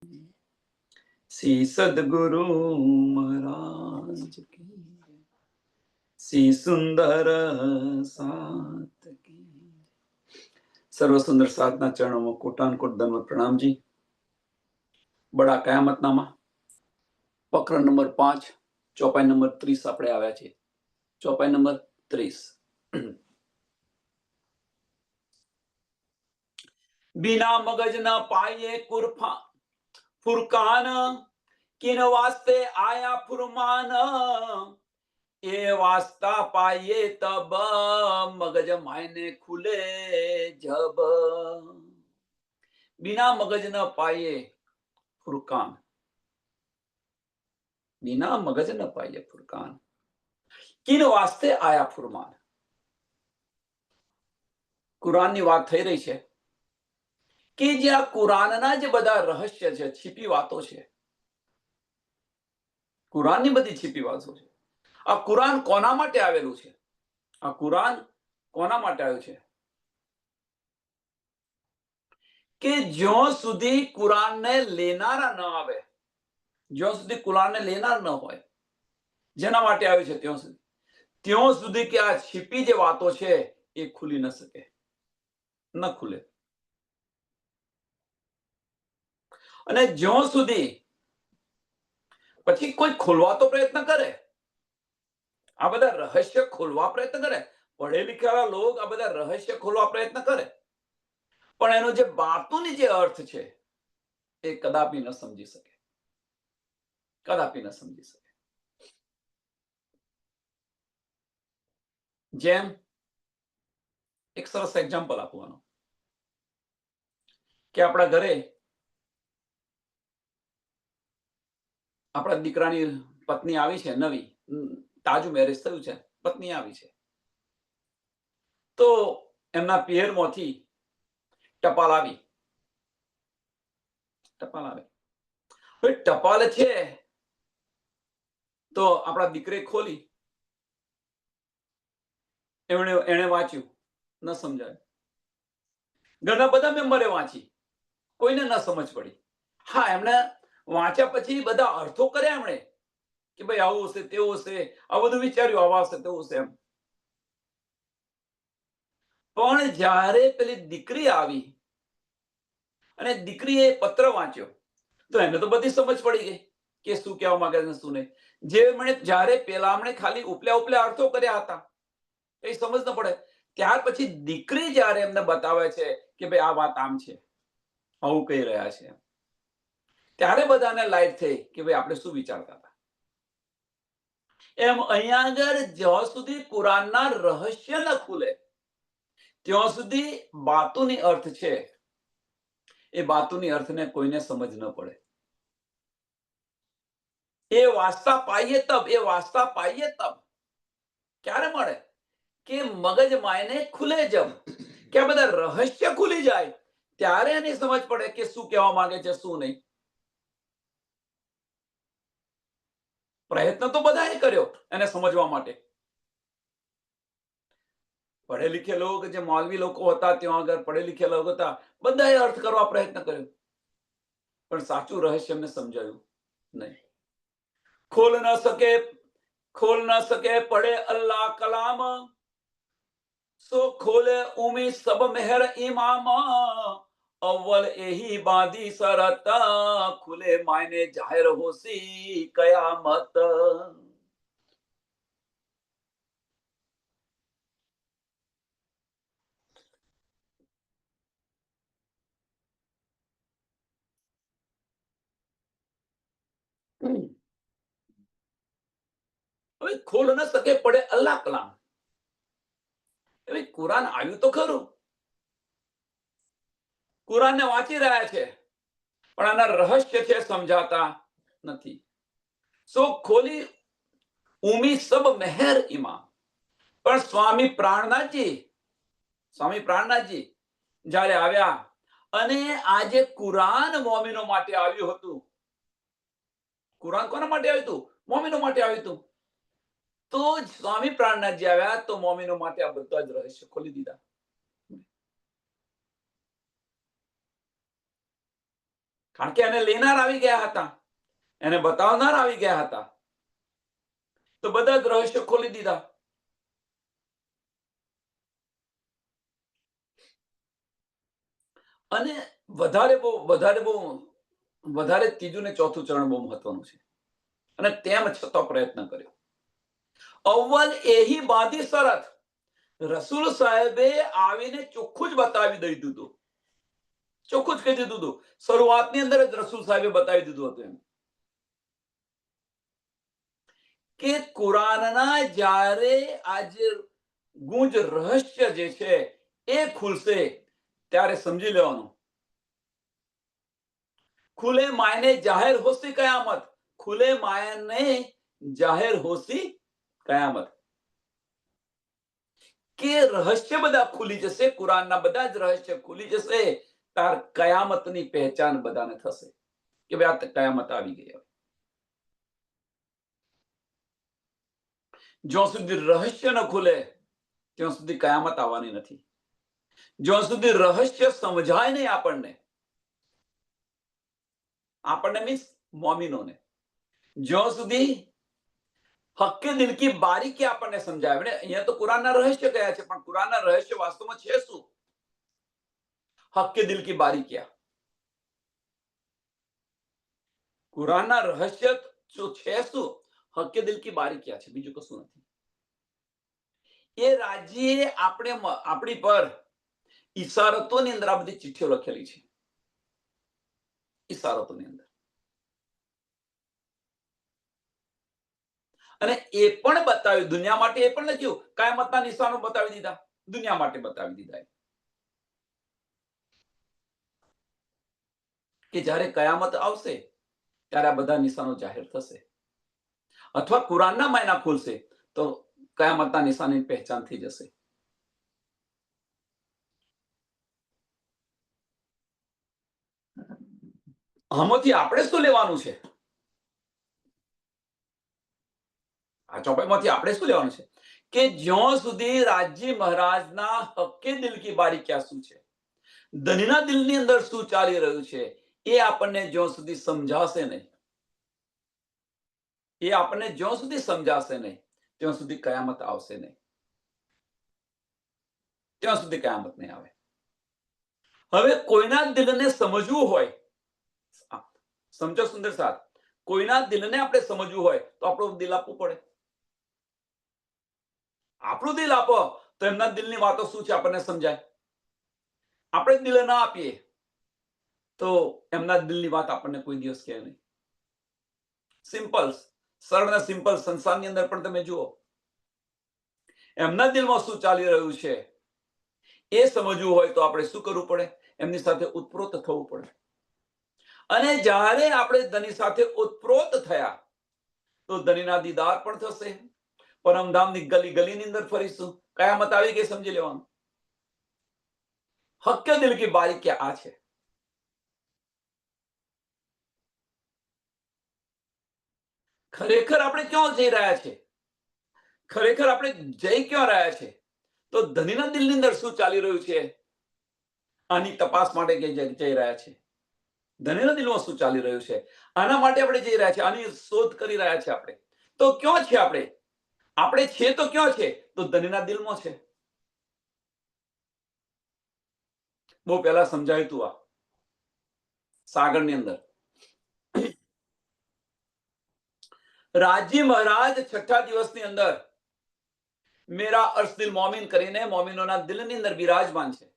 श्री सद्गुरु महाराज की, श्री सुंदर सात की। सर्व सुंदर साधना चरणों में कोटानकोट दंडवत प्रणाम जी। बड़ा कयामतनामा प्रकरण नंबर 5 चौपाई नंबर 30 આપણે આવ્યા છે। चौपाई नंबर 30। बिना मगज न पाए कुरफा फुरकान, किन वास्ते आया फुरमान, ये वास्ता पाए तब मगज मायने खुले जब। बिना मगज न पाए फुरकान, बिना मगज न पाए फुरकान, किन वास्ते आया फुरमान। કુરાનની વાત થઈ રહી છે કે જે આ કુરાનના જે બધા રહસ્ય છે, છીપી વાતો છે, કુરાનની બધી છીપી વાતો છે। આ કુરાન કોના માટે આવેલું છે? આ કુરાન કોના માટે આવ્યું છે? કે જ્યાં સુધી કુરાનને લેનારા ન આવે, જ્યાં સુધી કુરાનને લેનાર ન હોય, જેના માટે આવ્યું છે ત્યાં સુધી કે આ છીપી જે વાતો છે એ ખુલી ન શકે, ન ખુલે। અને જ્યાં સુધી પછી કોઈ ખોલવા તો પ્રયત્ન કરે, આ બધા રહસ્ય ખોલવા પ્રયત્ન કરે, પઢે लिखेला लोग આ બધા રહસ્ય ખોલવા પ્રયત્ન કરે, પણ એનો જે બાતુની જે અર્થ છે એ કદાપી ન સમજી શકે, કદાપી ન સમજી શકે। જેમ એક સરસ એક્ઝામ્પલ આપવાનું કે આપણા ઘરે આપણા દીકરાની પત્ની આવી છે, નવી તાજું મેરેજ થયું છે, પત્ની આવી છે, તો એમના પિયરમાંથી ટપાલ આવી, ટપાલ આવે। હવે ટપાલ છે તો આપણા દીકરે ખોલી, એણે વાંચ્યું, ન સમજાય। ઘરના બધા મેમ્બરે વાંચી, કોઈને ન સમજ પડી। હા, એમણે વાંચ્યા પછી બધા અર્થો કર્યા એમણે કે ભાઈ આવું હશે, તેવું હશે, આ બધું વિચાર્યું, આવા હશે, તેવું હશે એમ। પણ જ્યારે પેલી દીકરી આવી અને દીકરીએ પત્ર વાંચ્યો તો એને તો બધી સમજ પડી ગઈ કે શું કહેવા માંગે છે, શું નહીં। જ્યારે પેલા એમણે ખાલી ઉપલા ઉપલા અર્થો કર્યા હતા, એ સમજ ન પડે, ત્યાર પછી દીકરી જ્યારે એમને બતાવે છે કે ભાઈ આ વાત આમ છે, આવું કહી રહ્યા છે, ત્યારે બધાને લાઈટ થઈ કે ભાઈ આપણે શું વિચારતા હતા। એમ અહીંયા આગળ જ્યાં સુધી કુરાનના રહસ્ય ન ખુલે ત્યાં સુધી બાતુની અર્થ છે એ બાતુની અર્થને કોઈને સમજ ન પડે। એ વાસ્તા પાઈએ તબ, એ વાસ્તા પાઈએ તબ ક્યારે મળે કે મગજ માયને ખુલે જબ, કે આ બધા રહસ્ય ખુલી જાય ત્યારે એની સમજ પડે કે શું કહેવા માંગે છે, શું નહીં। પ્રયત્ન તો બધાએ કર્યો એને સમજવા માટે। પઢે लिखे लोग, જે મૌલવી લોકો હતા ત્યાં આગળ પઢે लिखे लोग હતા, બધાએ અર્થ કરવા પ્રયત્ન કર્યો, પણ સાચું રહસ્ય એમને સમજાયું નહીં। खोल न सके पढ़े अल्लाह कलाम, सो खोले उमी सब मेहर इमाम, अव्वल यही बांधी शरत, खुले मायने जाहिर होसी कयामत। खोल न सके पढ़े अल्लाह कलाम, કુરાન આવ્યું તો ખરું, કુરાનને વાંચી રહ્યા છે પણ આના રહસ્ય છે સમજાતા નથી। સો ખોલી ઉમી સબ મહેર ઇમામ, પણ સ્વામી પ્રાણનાથજી જ્યારે આવ્યા અને આજે કુરાન મોમિનો માટે આવ્યું હતું, કુરાન કોના માટે આવ્યું હતું? મોમિનો માટે આવ્યું હતું। તો સ્વામી પ્રાણનાથજી આવ્યા તો મોમિનો માટે આ બધા જ રહસ્ય ખોલી દીધા। કારણ કે એને લેનાર આવી ગયા હતા, એને બતાવનાર આવી ગયા હતા, તો બધા જ રહસ્ય ખોલી દીધા. અને વધારે ત્રીજું ને ચોથું ચરણ બહુ મહત્વનું છે. અને તેમ છતાં પ્રયત્ન કર્યો. અવ્વલ એહી બાંધી શરત, રસૂલ સાહેબે આવીને ચોખ્ખું જ બતાવી દીધું હતું, ચોખ્ખું જ કહી દીધું હતું. શરૂઆતની અંદર જ રસૂલ સાહેબે બતાવી દીધું હતું એમ કે કુરાનના જ્યારે આજે ગુંજ રહસ્ય જે છે એ ખુલશે ત્યારે સમજી લેવાનું, ખુલે માયને જાહેર હોસી કયામત, ખુલે માયને જાહેર હોસી કયામત. કે રહસ્ય બધા ખુલી જશે, કુરાનના બધા જ રહસ્ય ખુલી જશે, તાર કયામતની પહેચાન બધાને થશે કે ભાઈ આ કયામત આવી ગઈ. જ્યાં સુધી રહસ્ય ન ખુલે ત્યાં સુધી કયામત આવવાની નથી. જ્યાં સુધી રહસ્ય સમજાય નહીં આપણને મીન્સ મોમિનોને, જ્યાં સુધી હક્કે દિલ કી બારીકી આપણને સમજાય. અહીંયા તો કુરાનના રહસ્ય કયા છે, પણ કુરાનના રહસ્ય વાસ્તવમાં છે શું? હક્કે દિલ કી બારીકિયા. કુરાનના રહસ્ય શું છે? શું હક્કે દિલ કી બારીકિયા છે, બીજું કશું નથી. એ રાજ્યે આપણી પર ઈશારતોની અંદર આ બધી ચિઠ્ઠીઓ લખેલી છે, ઈશારતોની અંદર. અને એ પણ બતાવ્યું દુનિયા માટે, એ પણ લખ્યું, કયામતના નિશાનો બતાવી દીધા, દુનિયા માટે બતાવી દીધા કે જ્યારે કયામત આવશે ત્યારે આ બધા નિશાનો જાહેર થશે, અથવા કુરાનના માયના ખુલશે તો કયામતના નિશાનની પહેચાન થઈ જશે. આમાંથી આપણે શું લેવાનું છે? આ ચોપાઈમાંથી આપણે શું લેવાનું છે? કે જ્યાં સુધી રાજજી મહારાજના હક્કે દિલ કી બારીકિયા શું છે, ધનીના દિલની અંદર શું ચાલી રહ્યું છે, એ આપણને જ્યાં સુધી સમજાશે નહીં, એ આપણને જ્યાં સુધી સમજાશે નહીં ત્યાં સુધી કયામત આવશે નહીં, ત્યાં સુધી કયામત નહીં આવે. હવે કોઈના દિલને સમજવું હોય, સમજો સુંદર સાથ, કોઈના દિલને આપણે સમજવું હોય તો આપણું દિલ આપવું પડે. આપણું દિલ આપો તો એમના દિલની વાતો શું છે આપણને સમજાય. આપણે દિલ ના આપીએ તો એમના દિલની વાત આપણને કોઈ દિવસ કહે નહીં. સિમ્પલ, સરળ ને સિમ્પલ. સંસારની અંદર પણ તમે જુઓ, એમના દિલમાં શું ચાલી રહ્યું છે એ સમજવું હોય તો આપણે શું કરવું પડે? એમની સાથે ઉતપ્રોત થવું પડે. અને જ્યારે આપણે ધની સાથે ઉતપ્રોત થયા તો ધનીના દીદાર પણ થશે, પરમધામની ગલી ગલીની અંદર ફરીશું, કયામત આવી ગઈ સમજી લેવાનું. હક્કે દિલ કી બારીકિયા આ છે. ખરેખર આપણે ક્યાં જઈ રહ્યા છે? ખરેખર આપણે જઈ ક્યાં રહ્યા છે? તો ધનીના દિલની અંદર શું ચાલી રહ્યું છે આની તપાસ માટે જઈ રહ્યા છે. ધનીના દિલમાં શું ચાલી રહ્યું છે આના માટે આપણે જઈ રહ્યા છે, આની શોધ કરી રહ્યા છે આપણે. તો ક્યાં છે આપણે? આપણે છે તો ક્યાં છે? તો ધનીના દિલમાં છે. બહુ પહેલા સમજાયું તું આ સાગરની અંદર. રાજી મહારાજ છઠ્ઠા દિવસની અંદર મેરા અર્શ દિલ મોમિન કરીને મોમિનોના દિલની અંદર બિરાજમાન છે.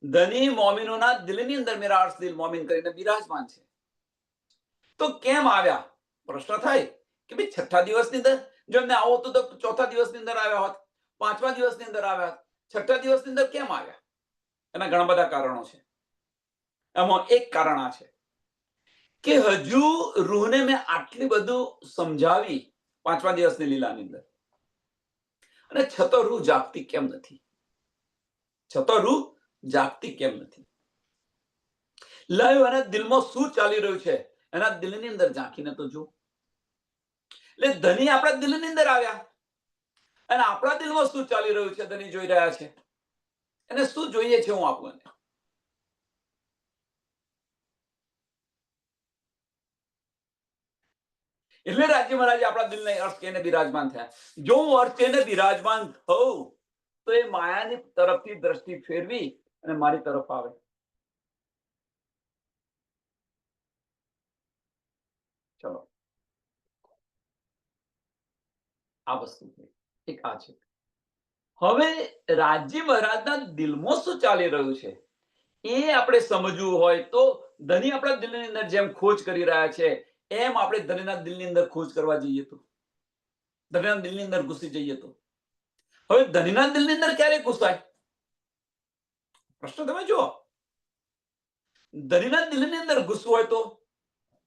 ધની મોમિનોના દિલની અંદર મેરા અર્શ દિલ મોમિન કરીને બિરાજમાન છે. તો કેમ આવ્યા? પ્રશ્ન થાય કે ભાઈ છઠ્ઠા દિવસની અંદર જો એમને આવો તો ચોથા દિવસની અંદર આવ્યા હોત, પાંચમા દિવસની અંદર આવ્યા હોત, છઠ્ઠા દિવસની અંદર કેમ આવ્યા? એના ઘણા બધા કારણો છે. એમાં એક કારણ આ છે કે હજુ રૂહને મેં આટલી બધું સમજાવી પાંચમા દિવસની લીલાની અંદર, અને છતાં રૂહ જાગતી કેમ નથી? છતાં રૂહ જાગતી કેમ નથી? લાવ્યો એના દિલમાં શું ચાલી રહ્યું છે એના દિલની અંદર ઝાંકીને તો જો. એટલે ધની આપણા દિલની અંદર આવ્યા અને આપણા દિલમાં શું ચાલી રહ્યું છે ધની જોઈ રહ્યા છે. એને શું જોઈએ છે હું આપું એને. એટલે રાજ્ય મહારાજે આપણા દિલને અર્થ કહીને બિરાજમાન થયા. જો હું અર્થ કહીને બિરાજમાન થઉં તો એ માયાની તરફથી દ્રષ્ટિ ફેરવી અને મારી તરફ આવે. ચલો આ વસ્તુ એક આ છે. હવે રાજ્ય મહારાજના દિલમાં શું ચાલી રહ્યું છે એ આપણે સમજવું હોય તો ધની આપણા દિલની અંદર જેમ ખોજ કરી રહ્યા છે એમ આપણે ધનીના દિલની અંદર ખોજ કરવા જઈએ તો, ધનીના દિલની અંદર ઘૂસી જઈએ તો, હવે ધનીના દિલની અંદર ક્યારે ઘૂસાય? પ્રશ્ન તમે જુઓ, ધનીના દિલની અંદર ઘૂસવું હોય તો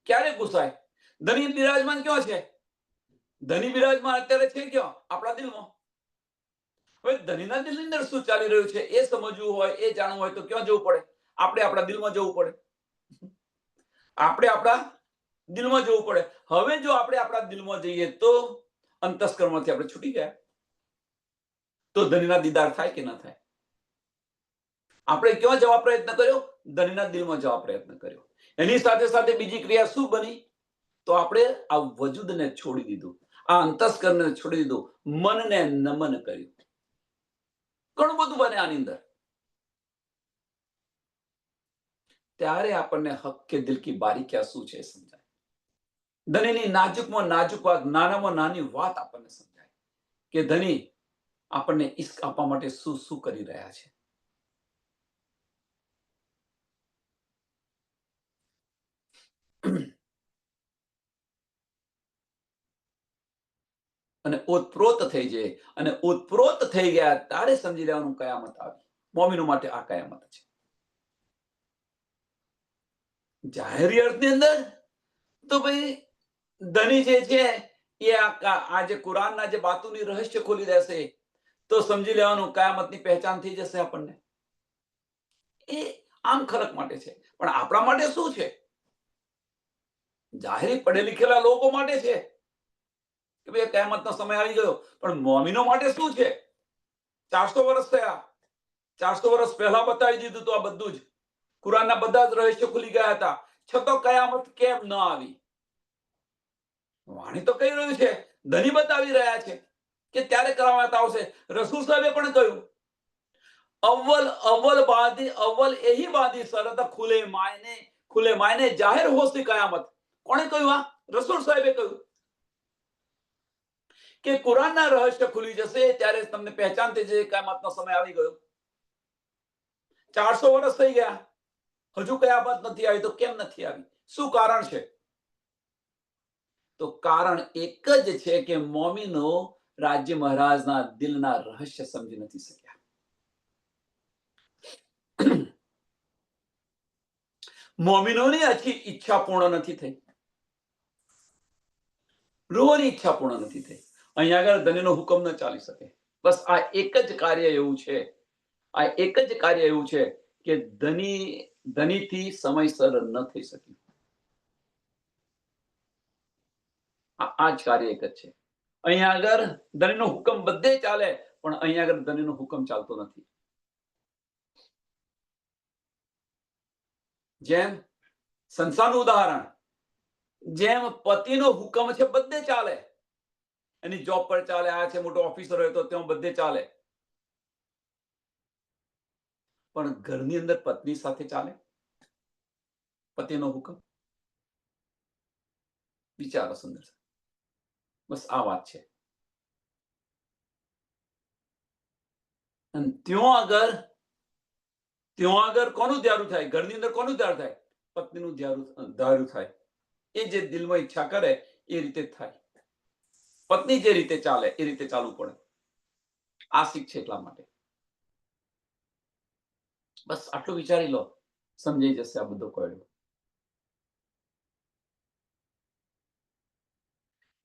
ક્યારે ઘૂસાય? ધની બિરાજમાન ક્યાં છે? ધની બિરાજમાન અત્યારે છે ક્યાં? આપણા દિલમાં. હવે ધનીના દિલની અંદર શું ચાલી રહ્યું છે એ સમજવું હોય, એ જાણવું હોય તો ક્યાં જવું પડે? આપણે આપણા દિલમાં જવું પડે. આપણે આપણા દિલમાં જવું પડે. હવે જો આપણે આપણા દિલમાં જઈએ તો અંતસ્કરણમાંથી આપણે છૂટી ગયા તો ધનીના દીદાર થાય કે ન થાય? આપણે ક્યાં જવા પ્રયત્ન કર્યો? ધનીના દિલમાં જવા પ્રયત્ન કર્યો. એની સાથે સાથે બીજી ક્રિયા શું બની? તો આપણે આ વજૂદને છોડી દીધું, આ અંતસ્કરણને છોડી દીધું, મનને નમન કર્યું. ઘણું બધું બને આની અંદર. ત્યારે આપણને હક કે દિલ કી બારીકિયા શું છે સમજાય. ધનીની નાજુકમાં નાજુક વાત, નાનામાં નાની વાત આપણને સમજાય કે ધની આપણને ઈશ્ક આપવા માટે શું શું કરી રહ્યા છે. અને ઓતપ્રોત થઈ જાય, અને ઓતપ્રોત થઈ ગયા ત્યારે સમજી લેવાનું કયામત આવી. મોમીનો માટે આ કયામત છે. જાહેરી અર્થની અંદર તો ભાઈ ધની જે છે એ આ જે કુરાનના જે બાતુની રહસ્ય ખોલી દેશે તો સમજી લેવાનું કયામતની પહેચાન થઈ જશે આપણને. એ આમ ખલક માટે છે, પણ આપણા માટે શું છે? જાહેરી પડે લીખેલા લોકો માટે છે કે ભાઈ કયામતનો સમય આવી ગયો, પણ મોમીનો માટે શું છે? 400 વર્ષ થયા, 400 વર્ષ પહેલા બતાવી દીધું તો આ બધું જ કુરાનના બધા જ રહસ્યો ખુલી ગયા હતા, છતાં કયામત કેમ ન આવી? વાણી તો કહી રહ્યું છે, ધની બતાવી રહ્યા છે કે ત્યારે કયામત આવશે. રસૂલ સાહેબે પણ કહ્યું, અવ્વલ અવ્વલ બાદી અવ્વલ એહી બાદી શરત ખુલે માયને જાહેર હોસી કયામત. કોણે કહ્યું? આ રસૂલ સાહેબે કહ્યું કે કુરાનના રહસ્ય ખુલી જશે ત્યારે તમને પહેચાન થઈ જશે કયામતનો સમય આવી ગયો. 400 વર્ષ થઈ ગયા, હજુ કયામત નથી આવી. તો કેમ નથી આવી? શું કારણ છે? તો કારણ એક જ છે કે મોમીનો રાજ્ય મહારાજના દિલના રહસ્ય સમજી નથી શક્યા. મોમીનોની આખી ઈચ્છા પૂર્ણ નથી થઈ, રૂહોની ઈચ્છા પૂર્ણ નથી થઈ. અહીંયા આગળ ધનીનો હુકમ ન ચાલી શકે. બસ આ એક જ કાર્ય એવું છે, આ એક જ કાર્ય એવું છે કે ધનીથી સમયસર ન થઈ શક્યું. આ જ કાર્ય એક જ છે. અહીંયા આગળ ધનીનો હુકમ બધે ચાલે, પણ અહીંયા આગળ ધનીનો હુકમ ચાલતો નથી. જેમ સંસારનું ઉદાહરણ, જેમ પતિનો હુકમ છે બધે ચાલે, એની જોબ પર ચાલે, આ છે મોટો ઓફિસર હોય તો ત્યાં બધે ચાલે, પણ ઘરની અંદર પત્ની સાથે ચાલે પતિનો હુકમ? વિચારો સુંદર. બસ આ વાત છે. અને ત્યાં આગળ કોનું ધ્યારું થાય? ઘરની અંદર કોનું ધ્યાન થાય? પત્નીનું ધાર્યું થાય. એ જે દિલમાં ઈચ્છા કરે એ રીતે થાય. પત્ની જે રીતે ચાલે એ રીતે ચાલવું પડે. આ શીખ છે એટલા માટે. બસ આટલું વિચારી લો, સમજાઈ જશે આ બધો કોયડો.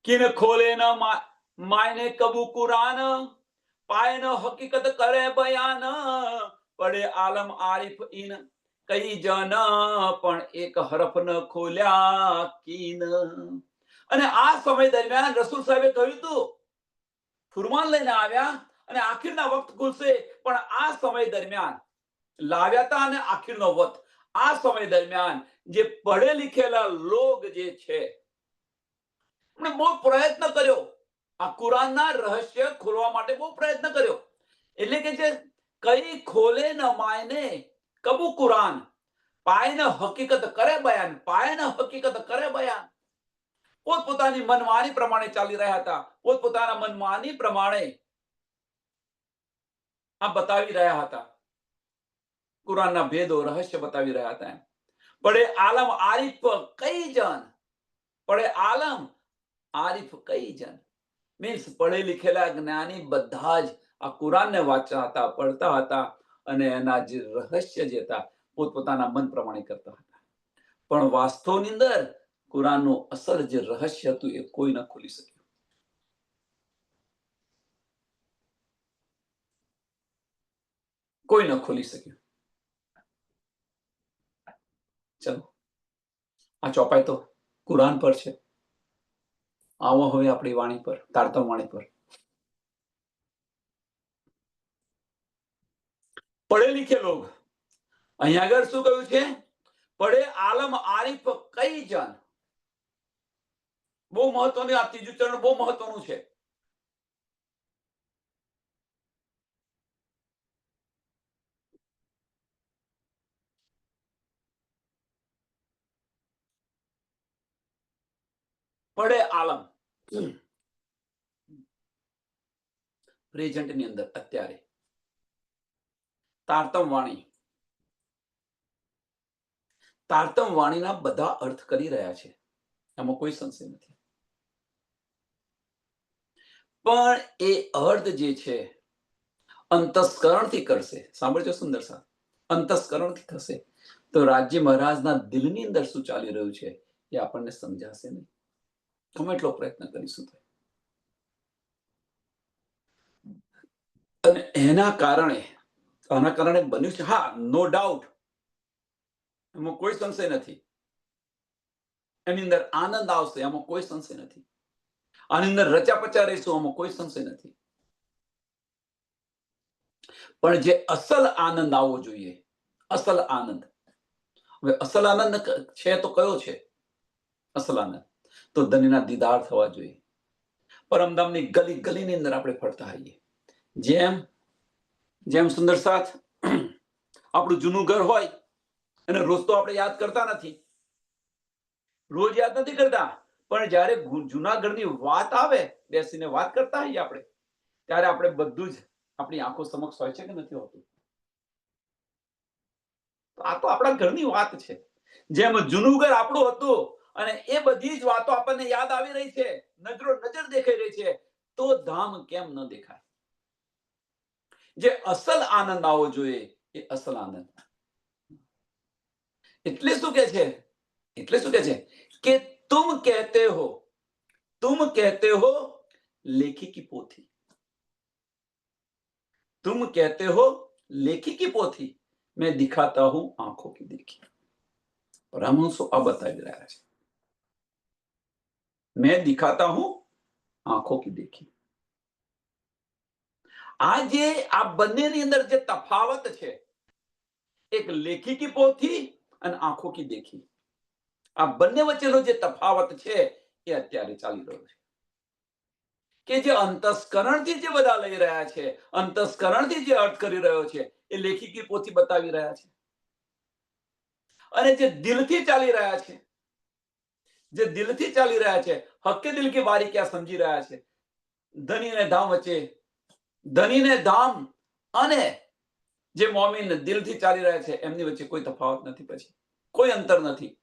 કિન ખોલે ન માયને કબુ કુરાન, પાય ન હકીકત કરે બયાન, પડે આલમ આરિફ ઇન કઈ જન, પણ એક હરફ ન ખોલ્યા કીન. અને આ સમય દરમિયાન રસૂલ સાહેબે કહ્યું હતું, ફુરમાન લઈને આવ્યા અને આખિરના વખત ખુલશે, પણ આ સમય દરમિયાન લાવ્યા હતા અને આખિરનો વખત, આ સમય દરમિયાન જે પઢે લીખેલા લોગ જે છે એમણે બહુ પ્રયત્ન કર્યો, આ કુરાનના રહસ્ય ખોલવા માટે બહુ પ્રયત્ન કર્યો. એટલે કે છે કઈ ખોલે ન માયને કબુ કુરાન, પાયને હકીકત કરે બયાન, પાયને હકીકત કરે બયાન. પોતપોતાની મનમાની પ્રમાણે ચાલી રહ્યા હતા, પોતપોતાના મનમાની પ્રમાણે આ બતાવી રહ્યા હતા, કુરાનના ભેદો રહસ્ય બતાવી રહ્યા હતા. પડે આલમ આરિફ કઈ જન, પડે આલમ આરિફ કઈ જન, મીન્સ પડે લીખેલા જ્ઞાની બધા જ આ કુરાનને વાંચતા હતા, પડતા હતા અને એના જે રહસ્ય જે હતા પોતપોતાના મન પ્રમાણે કરતા હતા. પણ વાસ્તવની અંદર કુરાનનું અસલ જે રહસ્ય હતું એ કોઈ ન ખોલી શક્યું. કોઈ ન ખોલી શક્યું. ચલો, આ ચોપાઈ તો કુરાન પર છે. આવો હવે આપણી વાણી પર, તારતમ વાણી પર. પડે લીખે લોગ, અહીંયા આગળ શું કહ્યું છે? પડે આલમ આરિફ કઈ જન. બહુ મહત્વનું, આ ત્રીજું ચરણ બહુ મહત્વનું છે. પડે આલમ, પ્રેઝન્ટ ની અંદર, અત્યારે. તારતમ વાણી, તારતમ વાણીના બધા અર્થ કરી રહ્યા છે, એમાં કોઈ સંશય નથી. પણ એ અર્થ જે છે અંતસ્કરણથી કરશે. સાંભળજો સુંદર સાહેબ, અંતસ્કરણથી થશે તો રાજ્ય મહારાજના દિલની અંદર શું ચાલી રહ્યું છે એ આપણને સમજાશે નહીં, ગમે એટલો પ્રયત્ન કરીશું તો. અને એના કારણે બન્યું છે, હા, નો ડાઉટ, એમાં કોઈ સંશય નથી. એની અંદર આનંદ આવશે, એમાં કોઈ સંશય નથી. આની અંદર રચા પચા રહીશું, આમાં કોઈ સંશય નથી. પણ જે અસલ આનંદ આવવો જોઈએ, અસલ આનંદ, હવે અસલ આનંદ છે તો કયો છે અસલ આનંદ? તો ધનના દીદાર થવા જોઈએ. પરમધામની ગલી ગલીની અંદર આપણે ફરતા હોઈએ. જેમ સુંદર સાથ, આપણું જૂનું ઘર હોય અને રોજ તો આપણે યાદ કરતા નથી, રોજ યાદ નથી કરતા, પણ જ્યારે જૂના ઘરની વાત આવે, બેસીને વાત કરતા હોઈએ આપણે, ત્યારે આપણે બધું જ આપણી આંખો સમક્ષ હોય છે કે નથી હોતું? આ તો આપણા ઘરની વાત છે. જેમ જૂનું ઘર આપણું હતું અને એ બધી જ વાતો આપણને યાદ આવી રહી છે, નજરો નજર દેખાઈ રહી છે, તો ધામ કેમ ન દેખાય? જે અસલ આનંદ આવવો જોઈએ એ અસલ આનંદ. એટલે શું કે છે? કે તુમ કહેતે હો લેખી કી પોથી, तुम कहते हो लेखी की पोथी, मैं दिखाता हूं आंखों की देखी. પરમહંસો આ બતાવી રહ્યા છે, मैं दिखाता हूं आंखों की देखी. આ બંનેની અંદર જે તફાવત છે, એક લેખી કી પોથી અને આંખો કી દેખી, આ બંને વચ્ચેનો જે તફાવત છે એ અત્યારે ચાલી રહ્યો છે. કે જે અંતસ્કરણથી જે બધા લઈ રહ્યા છે, અંતસ્કરણથી જે અર્થ કરી રહ્યો છે, એ લેખિકી પોથી બતાવી રહ્યા છે. અને જે દિલથી ચાલી રહ્યા છે, હક્કે દિલ કી બારી ક્યાં સમજી રહ્યા છે, ધની ને ધામ વચ્ચે, ધની ને ધામ અને જે મોમીન દિલથી ચાલી રહ્યા છે એમની વચ્ચે કોઈ તફાવત નથી, પછી કોઈ અંતર નથી.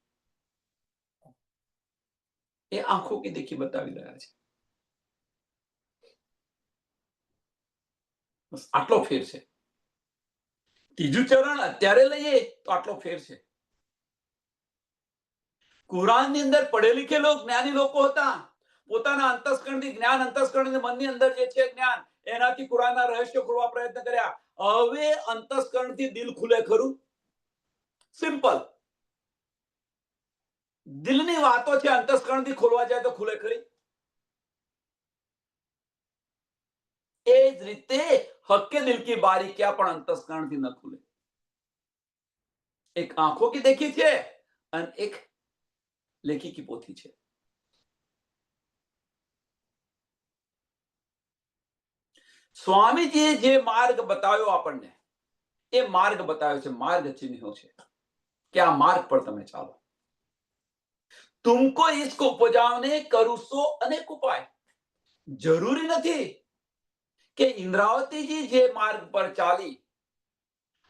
એ આંખો કી દેખી બતાવી રહ્યા છે. બસ આટલો ફેર છે. ત્રીજું ચરણ અત્યારે લઈએ તો આટલો ફેર છે. કુરાનની અંદર પડે લીખેલો જ્ઞાની લોકો હતા, પોતાના અંતસ્કરણથી જ્ઞાન, અંતસ્કરણની મનની અંદર જે છે જ્ઞાન, એનાથી કુરાનના રહસ્યો ખોલવા પ્રયત્ન કર્યા. હવે અંતસ્કરણથી દિલ ખુલે ખરું? સિમ્પલ. દિલની વાતો છે, અંતસ્કરણથી ખોલવા જાય તો ખુલે ખરી? એ જ રીતે હક્કે દિલ કી બારી ક્યાં પણ અંતસ્કરણથી ન ખુલે. એક આંખો કી દેખી છે અને એક લેખી કી પોથી છે. સ્વામીજીએ જે માર્ગ બતાવ્યો આપણને, એ માર્ગ બતાવ્યો છે, માર્ગ ચિહ્નો છે કે આ માર્ગ પર તમે ચાલો. તુમકો इसको ઉપજાવને કરું સો અનેક ઉપાય. જરૂરી નથી કે ઇન્દ્રાવતીજી જે માર્ગ પર ચાલી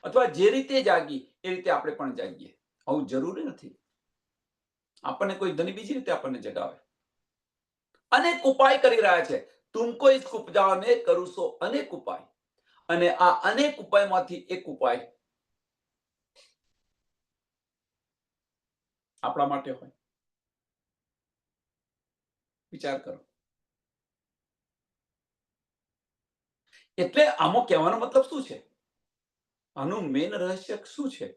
અથવા જે રીતે જાગી એ રીતે આપણે પણ જાગીએ. આવું જરૂરી નથી. આપણને કોઈ ધની બીજી રીતે આપણને જગાવે. અનેક ઉપાય કરી રહ્યા છે. તુમકો इसको ઉપજાવને કરું સો અનેક ઉપાય. અને આ અનેક ઉપાયમાંથી એક ઉપાય આપણા માટે હોય. વિચાર કરો. એટલે આમાં કહેવાનો મતલબ શું છે? આનું મેન રહસ્ય શું છે?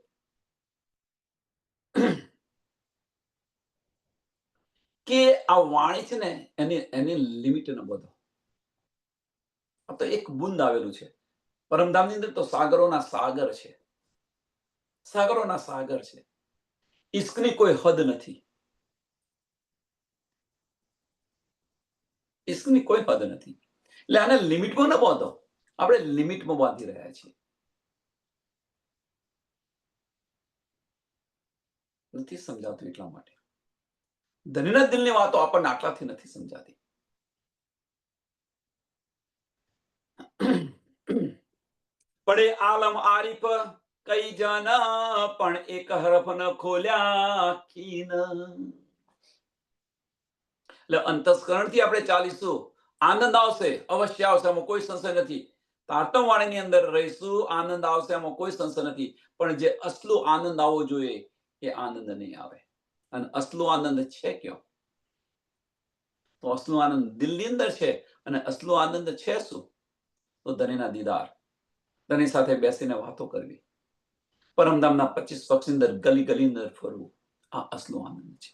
કે આ વાણી છે ને એની લિમિટ ન બધો. આ તો એક બુંદ આવેલું છે. પરમધામની અંદર તો સાગરોના સાગર છે. સાગરોના સાગર છે. ઇશ્કની કોઈ હદ નથી. ઇશ્કની કોઈ હદ નથી. એટલે આને લિમિટમાં ન બાંધો. આપણે લિમિટમાં બાંધી રહ્યા છીએ. નથી સમજાતું એટલા માટે. ધનીના દિલની વાતો આપણને આટલાથી નથી સમજાતી. પડે આલમ આરીફ કઈ જન પણ એક હરફ ન ખોલ્યા ખીન. એટલે અંતસ્કરણથી આપણે ચાલીશું, આનંદ આવશે, અવશ્ય આવશે, એમાં કોઈ સંશય નથી. તારતમ વાણીની અંદર રહીશું, આનંદ આવશે, એમાં કોઈ સંશય નથી. પણ જે અસલો આનંદ આવવો જોઈએ એ આનંદ નહીં આવે. અને અસલો આનંદ છે કયો? તો અસલો આનંદ દિલની અંદર છે. અને અસલો આનંદ છે શું? તો ધણીના દીદાર, ધણી સાથે બેસીને વાતો કરવી, પરમધામના 25 પક્ષની અંદર ગલી ગલી અંદર ફરવું, આ અસલો આનંદ છે.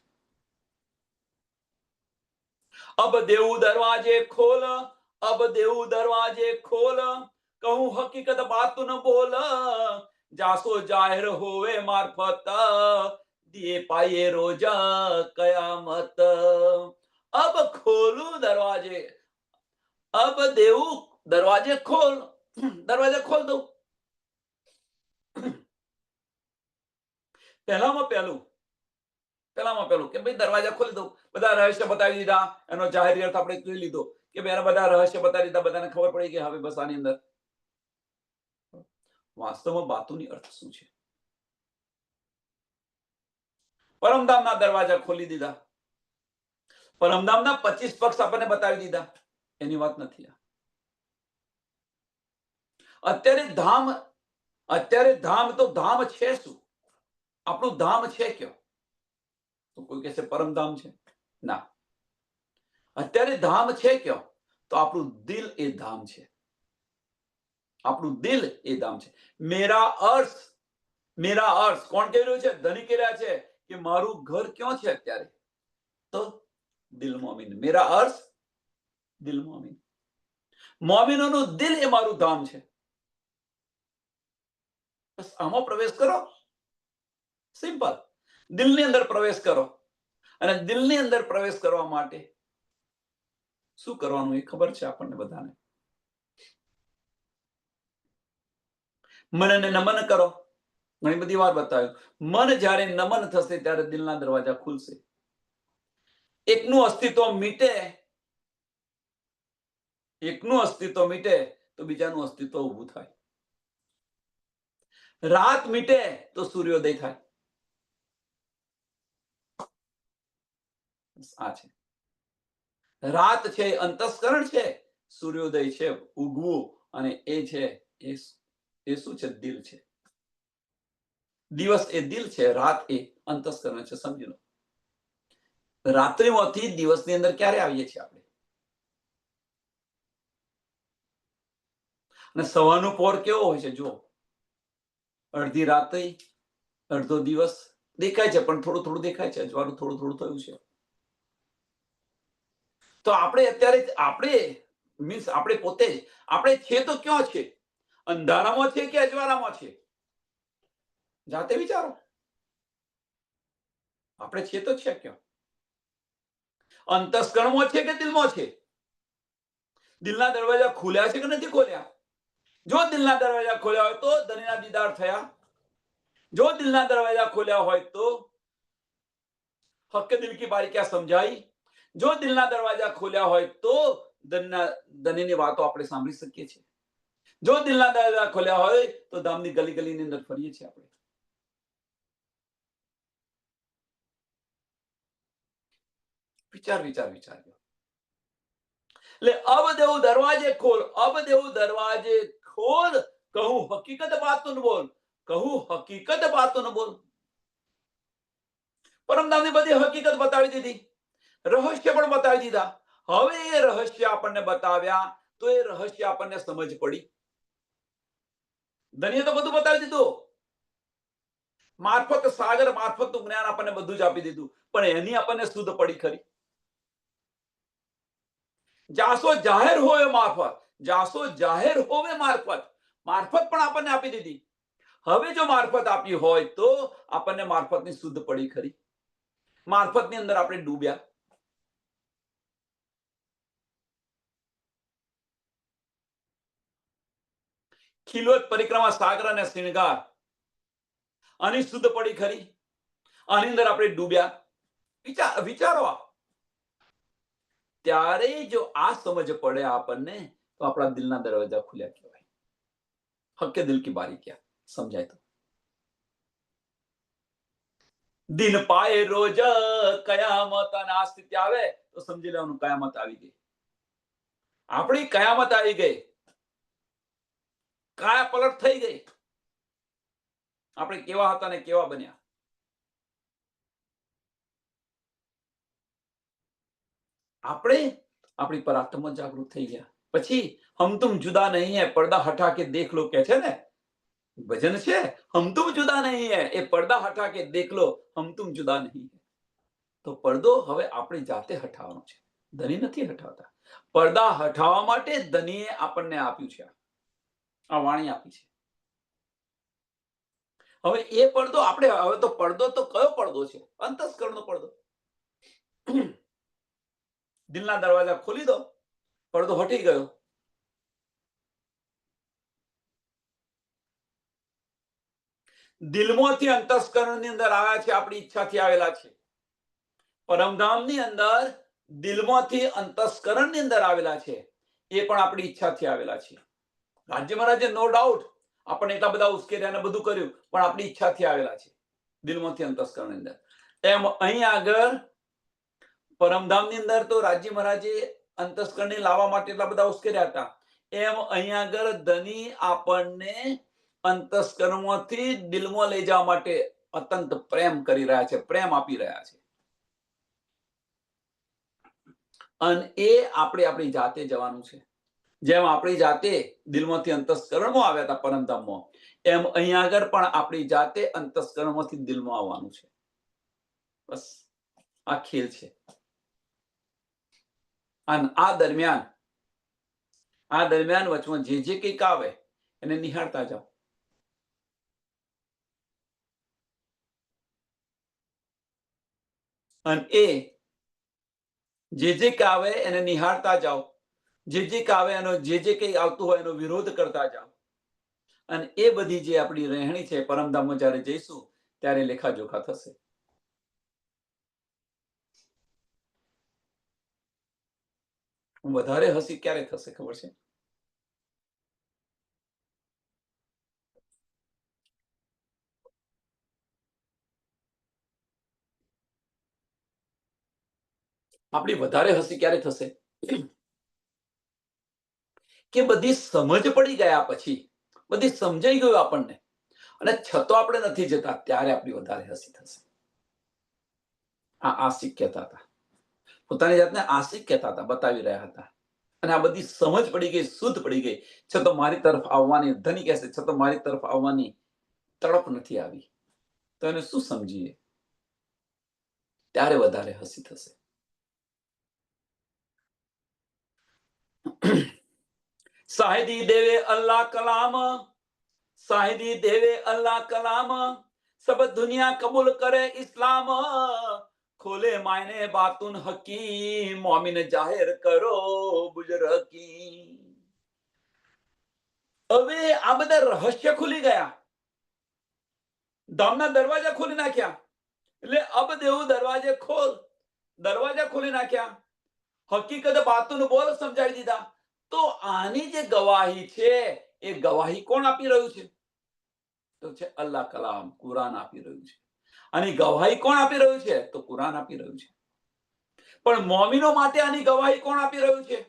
અબ દેવું દરવાજે ખોલ, અબ દેવું દરવાજે ખોલ, કહું હકીકત બાત ન બોલ, જાસો જાહેર હોવે મારફત, દિએ પાયે રોજા કયામત. અબ ખોલું દરવાજે, અબ દેવું દરવાજે ખોલ, દરવાજા ખોલ દઉં. પહેલામાં પહેલું કે ભાઈ દરવાજા ખોલી દઉં, બધા રહસ્ય બતાવી દીધા, એનો જાહેર અર્થ આપણે જોઈ લીધો કે ભાઈ એના બધા રહસ્ય બતાવી દીધા, બધાને ખબર પડી કે હવે બસ આની અંદર વાસ્તવમાં બાતુની અર્થ શું છે? પરમધામના દરવાજા ખોલી દીધા, પરમધામના 25 પક્ષ આપણને બતાવી દીધા, એની વાત નથી આ. અત્યારે ધામ તો ધામ છે શું? આપણું ધામ છે કયો? તો કોઈ કહેશે પરમધામ છે. ના, અત્યારે ધામ છે કયો? તો આપણું દિલ એ ધામ છે. આપણું દિલ એ ધામ છે. મેરા અર્થ કોણ કહી રહ્યું છે? ધની કહી રહ્યા છે કે મારું ઘર ક્યાં છે અત્યારે? તો દિલ મોમિન. મેરા અર્થ દિલ મોમિન. મોમિનોનું દિલ એ મારું ધામ છે. બસ આમાં પ્રવેશ કરો. સિમ્પલ. દિલની અંદર પ્રવેશ કરો. અને દિલની અંદર પ્રવેશ કરવા માટે શું કરવાનું એ ખબર છે આપણને બધાને. મનને નમન કરો. ઘણી બધી વાર બતાવ્યું. મન જ્યારે નમન થશે ત્યારે દિલના દરવાજા ખુલશે. એકનું અસ્તિત્વ મીટે તો બીજાનું અસ્તિત્વ ઊભું થાય. રાત મીટે તો સૂર્યોદય થાય. આ છે રાત, છે અંતસ્કરણ છે, સૂર્યોદય છે ઉગવું, અને એ છે એ શું છે? દિલ છે. દિવસ એ દિલ છે, રાત એ અંતસ્કરણ છે. સમજી લો. રાત્રિમાંથી દિવસની અંદર ક્યારે આવીએ છીએ આપણે? અને સવારનો પહોર કેવો હોય છે? જો અડધી રાત્રિ, અડધો દિવસ દેખાય છે, પણ થોડું થોડું દેખાય છે, અજવાળું થોડું થોડું થયું છે. તો આપણે પોતે આપણે છે તો ક્યાં છે? અંધારામાં છે કે અજવાળામાં છે? જાતે વિચારો. આપણે છે તો છે ક્યાં? અંતસ્કરણમાં છે કે દિલમાં છે? દિલના દરવાજા ખોલ્યા છે કે નથી ખોલ્યા? જો દિલના દરવાજા ખોલ્યા હોય તો ધણીના દીદાર થયા. જો દિલના દરવાજા ખોલ્યા હોય તો હક દિલ કી બારી ક્યાં સમજાઈ. જો દિલના દરવાજા ખોલ્યા હોય તો ધણીની વાતો આપણે સાંભળી શકીએ છીએ. જો દિલના દરવાજા ખોલ્યા હોય તો ધામની ગલી ગલીની અંદર ફરીએ છીએ આપણે. વિચાર. એટલે અબ દેવું દરવાજે ખોલ, અબ દેવું દરવાજે ખોલ, કહું હકીકત બાતોન બોલ, કહું હકીકત બાતોન બોલ. પરમધામની બધી હકીકત બતાવી દીધી, રહસ્ય પણ બતાવી દીધા. હવે એ રહસ્ય આપણને બતાવ્યા તો એ રહસ્ય આપણને સમજ પડી. ધણીએ તો બધું બતાવી દીધું, મારફત સાગર મારફતનું જ્ઞાન આપણને બધું જ આપી દીધું, પણ એની આપણને શુદ્ધ પડી ખરી? જાસો જાહેર હોય મારફત, જાસો જાહેર હોવે મારફત, મારફત પણ આપણને આપી દીધી. હવે જો મારફત આપી હોય તો આપણને મારફતની શુદ્ધ પડી ખરી? મારફતની અંદર આપણે ડૂબ્યા. ખીલોત પરિક્રમા સાગર અને શૃંગાર, આની શુદ્ધ પડી ખરી? આની અંદર આપણે ડૂબ્યા. વિચારો. ત્યારે જો આ સમજ પડે આપણને તો આપણા દિલના દરવાજા ખુલ્યા કહેવાય. હક દિલ કી બારી ક્યાં સમજાય તો. દિન પાએ રોજ કયામત અને આ સ્થિતિ આવે તો સમજી લેવાનું કયામત આવી ગઈ. આપણી કયામત આવી ગઈ, કાયા પલટ થઈ ગઈ. આપણે કેવા હતા ને કેવા બન્યા. આપણે આપણી પર આત્મ જાગૃત થઈ ગયા. પછી હમ તુમ જુદા નહીં હૈ, પડદા હટા કે દેખ લો કે છે ને ભજન છે, હમ તુમ જુદા નહીં હૈ, એ પડદા હટા કે દેખ લો, હમ તુમ જુદા નહીં. તો પડદો હવે આપણી જાતે હટાવવાનો છે, ધણી નથી હટાવતા. પડદા હટાવવા માટે ધણીએ આપણને આપ્યું છે, આ વાણી આપી છે. હવે એ પડદો આપણે, હવે તો પડદો તો કયો પડદો છે? અંતસ્કરણનો પડદો. દિલના દરવાજા ખોલી દો, પડદો હટી ગયો. દિલમાંથી અંતસ્કરણની અંદર આવ્યા છે, આપણી ઈચ્છાથી આવેલા છે. પરમધામની અંદર દિલમાંથી અંતસ્કરણની અંદર આવેલા છે, એ પણ આપણી ઈચ્છાથી આવેલા છે. રાજ્ય મહારાજે નો ડાઉટ આપણને એટલા બધા ઉશ્કેર્યા અને બધું કર્યું, પણ આપણી ઈચ્છાથી આવેલા છે, દિલમાંથી અંતસ્કરણની અંદર. એમ અહીં આગળ પરમધામની અંદર તો રાજ્ય મહારાજે અંતસ્કરણને લાવવા માટે એટલા બધા ઉશ્કેર્યા હતા. એમ અહીં આગળ ધણી આપણને અંતસ્કરણમાંથી દિલમાં લઈ જવા માટે અત્યંત પ્રેમ કરી રહ્યા છે, પ્રેમ આપી રહ્યા છે. અને એ આપણે આપણી જાતે જવાનું છે. જેમ આપણી જાતે દિલમાંથી અંતસ્કરણમાં આવ્યા હતા પરમધામમાં, એમ અહીં આગળ પણ આપણી જાતે અંતસ્કરણમાંથી દિલમાં આવવાનું છે. બસ આ ખેલ છે. અને આ દરમિયાન વચમાં જે કંઈક આવે એને નિહાળતા જાઓ. અને એ જે આવે એને નિહાળતા જાઓ. જે આવે એનો જે કંઈ આવતું હોય એનો વિરોધ કરતા જાઓ. અને એ બધી જે આપણી રહેણી છે, પરમધામમાં જ્યારે જઈશું ત્યારે લેખાજોખા થશે. વધારે હસી ક્યારે થશે ખબર છે? આપણી વધારે હસી ક્યારે થશે? કે બધી સમજ પડી ગયા પછી, બધી સમજાઈ ગયું આપણને, અને છતાં આપણે નથી જતા, ત્યારે આપણી વધારે હસી થશે. આ આશિક કહેતા હતા, પોતાની જાતને આશિક કહેતા હતા, બતાવી રહ્યા હતા. અને આ બધી સમજ પડી ગઈ, શુદ્ધ પડી ગઈ, છતાં મારી તરફ આવવાની, ધણી કહેશે, છતાં મારી તરફ આવવાની તડપ નથી આવી, તો એને શું સમજીએ? ત્યારે વધારે હસી થશે. શાહિદી દેવે અલ્લાહ કલામ, શાહિદી દેવે અલ્લાહ કલામ, સબ દુનિયા કબૂલ કરે ઇસ્લામ, ખોલે માયને બાતુન હકી, મોમીન જાહેર કરો બુજરકી. હવે આ બધા રહસ્ય ખુલી ગયા, ધામના દરવાજા ખોલી નાખ્યા. એટલે અબ દેવું દરવાજા ખોલી નાખ્યા, હકીકત બાતુન બોલ સમજાવી દીધા. તો આની જે ગવાહી છે એ ગવાહી કોણ આપી રહ્યું છે? તો છે અલ્લાહ કલામ, કુરાન આપી રહ્યું છે. આની ગવાહી કોણ આપી રહ્યું છે? તો કુરાન આપી રહ્યું છે. પણ મોમીનો માટે આની ગવાહી કોણ આપી રહ્યું છે?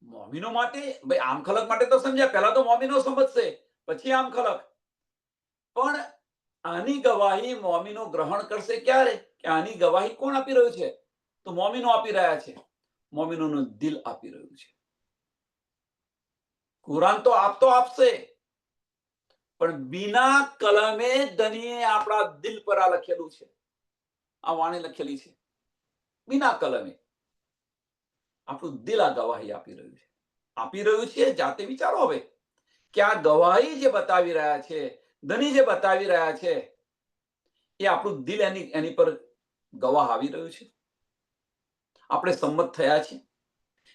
મોમીનો માટે, ભાઈ આમ ખલક માટે તો સમજ્યા, પહેલા તો મોમીનો સમજશે પછી આમ ખલક. પણ આની ગવાહી મોમીનો ગ્રહણ કરશે ક્યારે? કે આની ગવાહી કોણ આપી રહ્યું છે? તો મોમીનો આપી રહ્યા છે. મોમીનોનું દિલ આપી રહ્યું છે. કુરાન તો આપશે, પણ બિના કલમે ધનીએ આપણા દિલ પર આ લખેલું છે, આ વાણી લખેલી છે. બિના કલમે આપણું દિલ આ ગવાહી આપી રહ્યું છે. જાતે વિચારો હવે કે આ ગવાહી જે બતાવી રહ્યા છે, ધની જે બતાવી રહ્યા છે, એ આપણું દિલ એની પર ગવાહ આવી રહ્યું છે. આપણે સંમત થયા છે.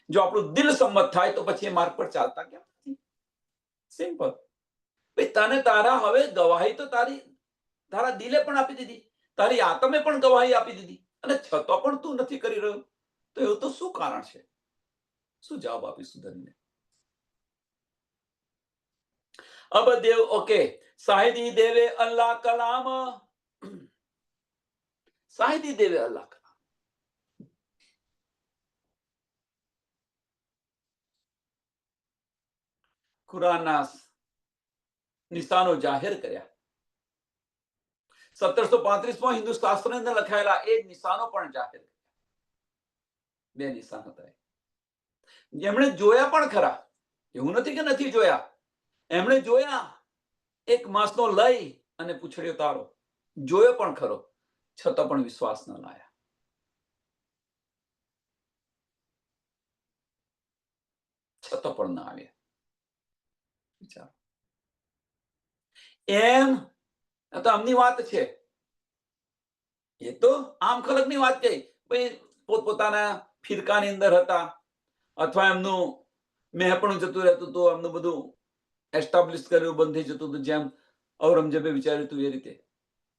જો આપણું દિલ સંમત થાય તો પછી એ માર્ગ પર ચાલતા કેમ નથી? સિમ્પલ. તને તારા હવે ગવાહી તો તારા દિલે પણ આપી દીધી, તારી આત્મે પણ ગવાહી આપી દીધી, અને છતાં પણ તું નથી કરી રહ્યો. તો એવું તો શું કારણ છે? શું જવાબ આપીશું ધનને? અબ દેવ ઓકે, શાહિદી દેવે અલ્લાહ કલામ, શાહિદી દેવે અલ્લાહ કલામ. કુરાનના નિશાનો જાહેર કર્યા. 1735માં હિન્દુ શાસ્ત્રની અંદર લખાયેલા એ નિશાનો પણ જાહેર કર્યા. 2 નિશાન હતા. જેમણે જોયા પણ ખરા, એવું નથી કે નથી જોયા. એમણે જોયા, એક માસનો લઈ અને પૂંછડ્યો તારો જોયો પણ ખરો, છતાં પણ વિશ્વાસ ન લાયા. છતાં પણ ના આવ્યા. વિચારો. એમ તો આમની વાત છે. એ તો આમ ખલકની વાત કહી, ભાઈ પોતપોતાના ફિરકાની અંદર હતા, અથવા એમનું મેહપણું જતું રહેતું હતું, એમનું બધું એસ્ટાબ્લિશ કર્યું, બંધ થઈ જતું હતું, જેમ ઔરંગઝેબે વિચાર્યું હતું એ રીતે.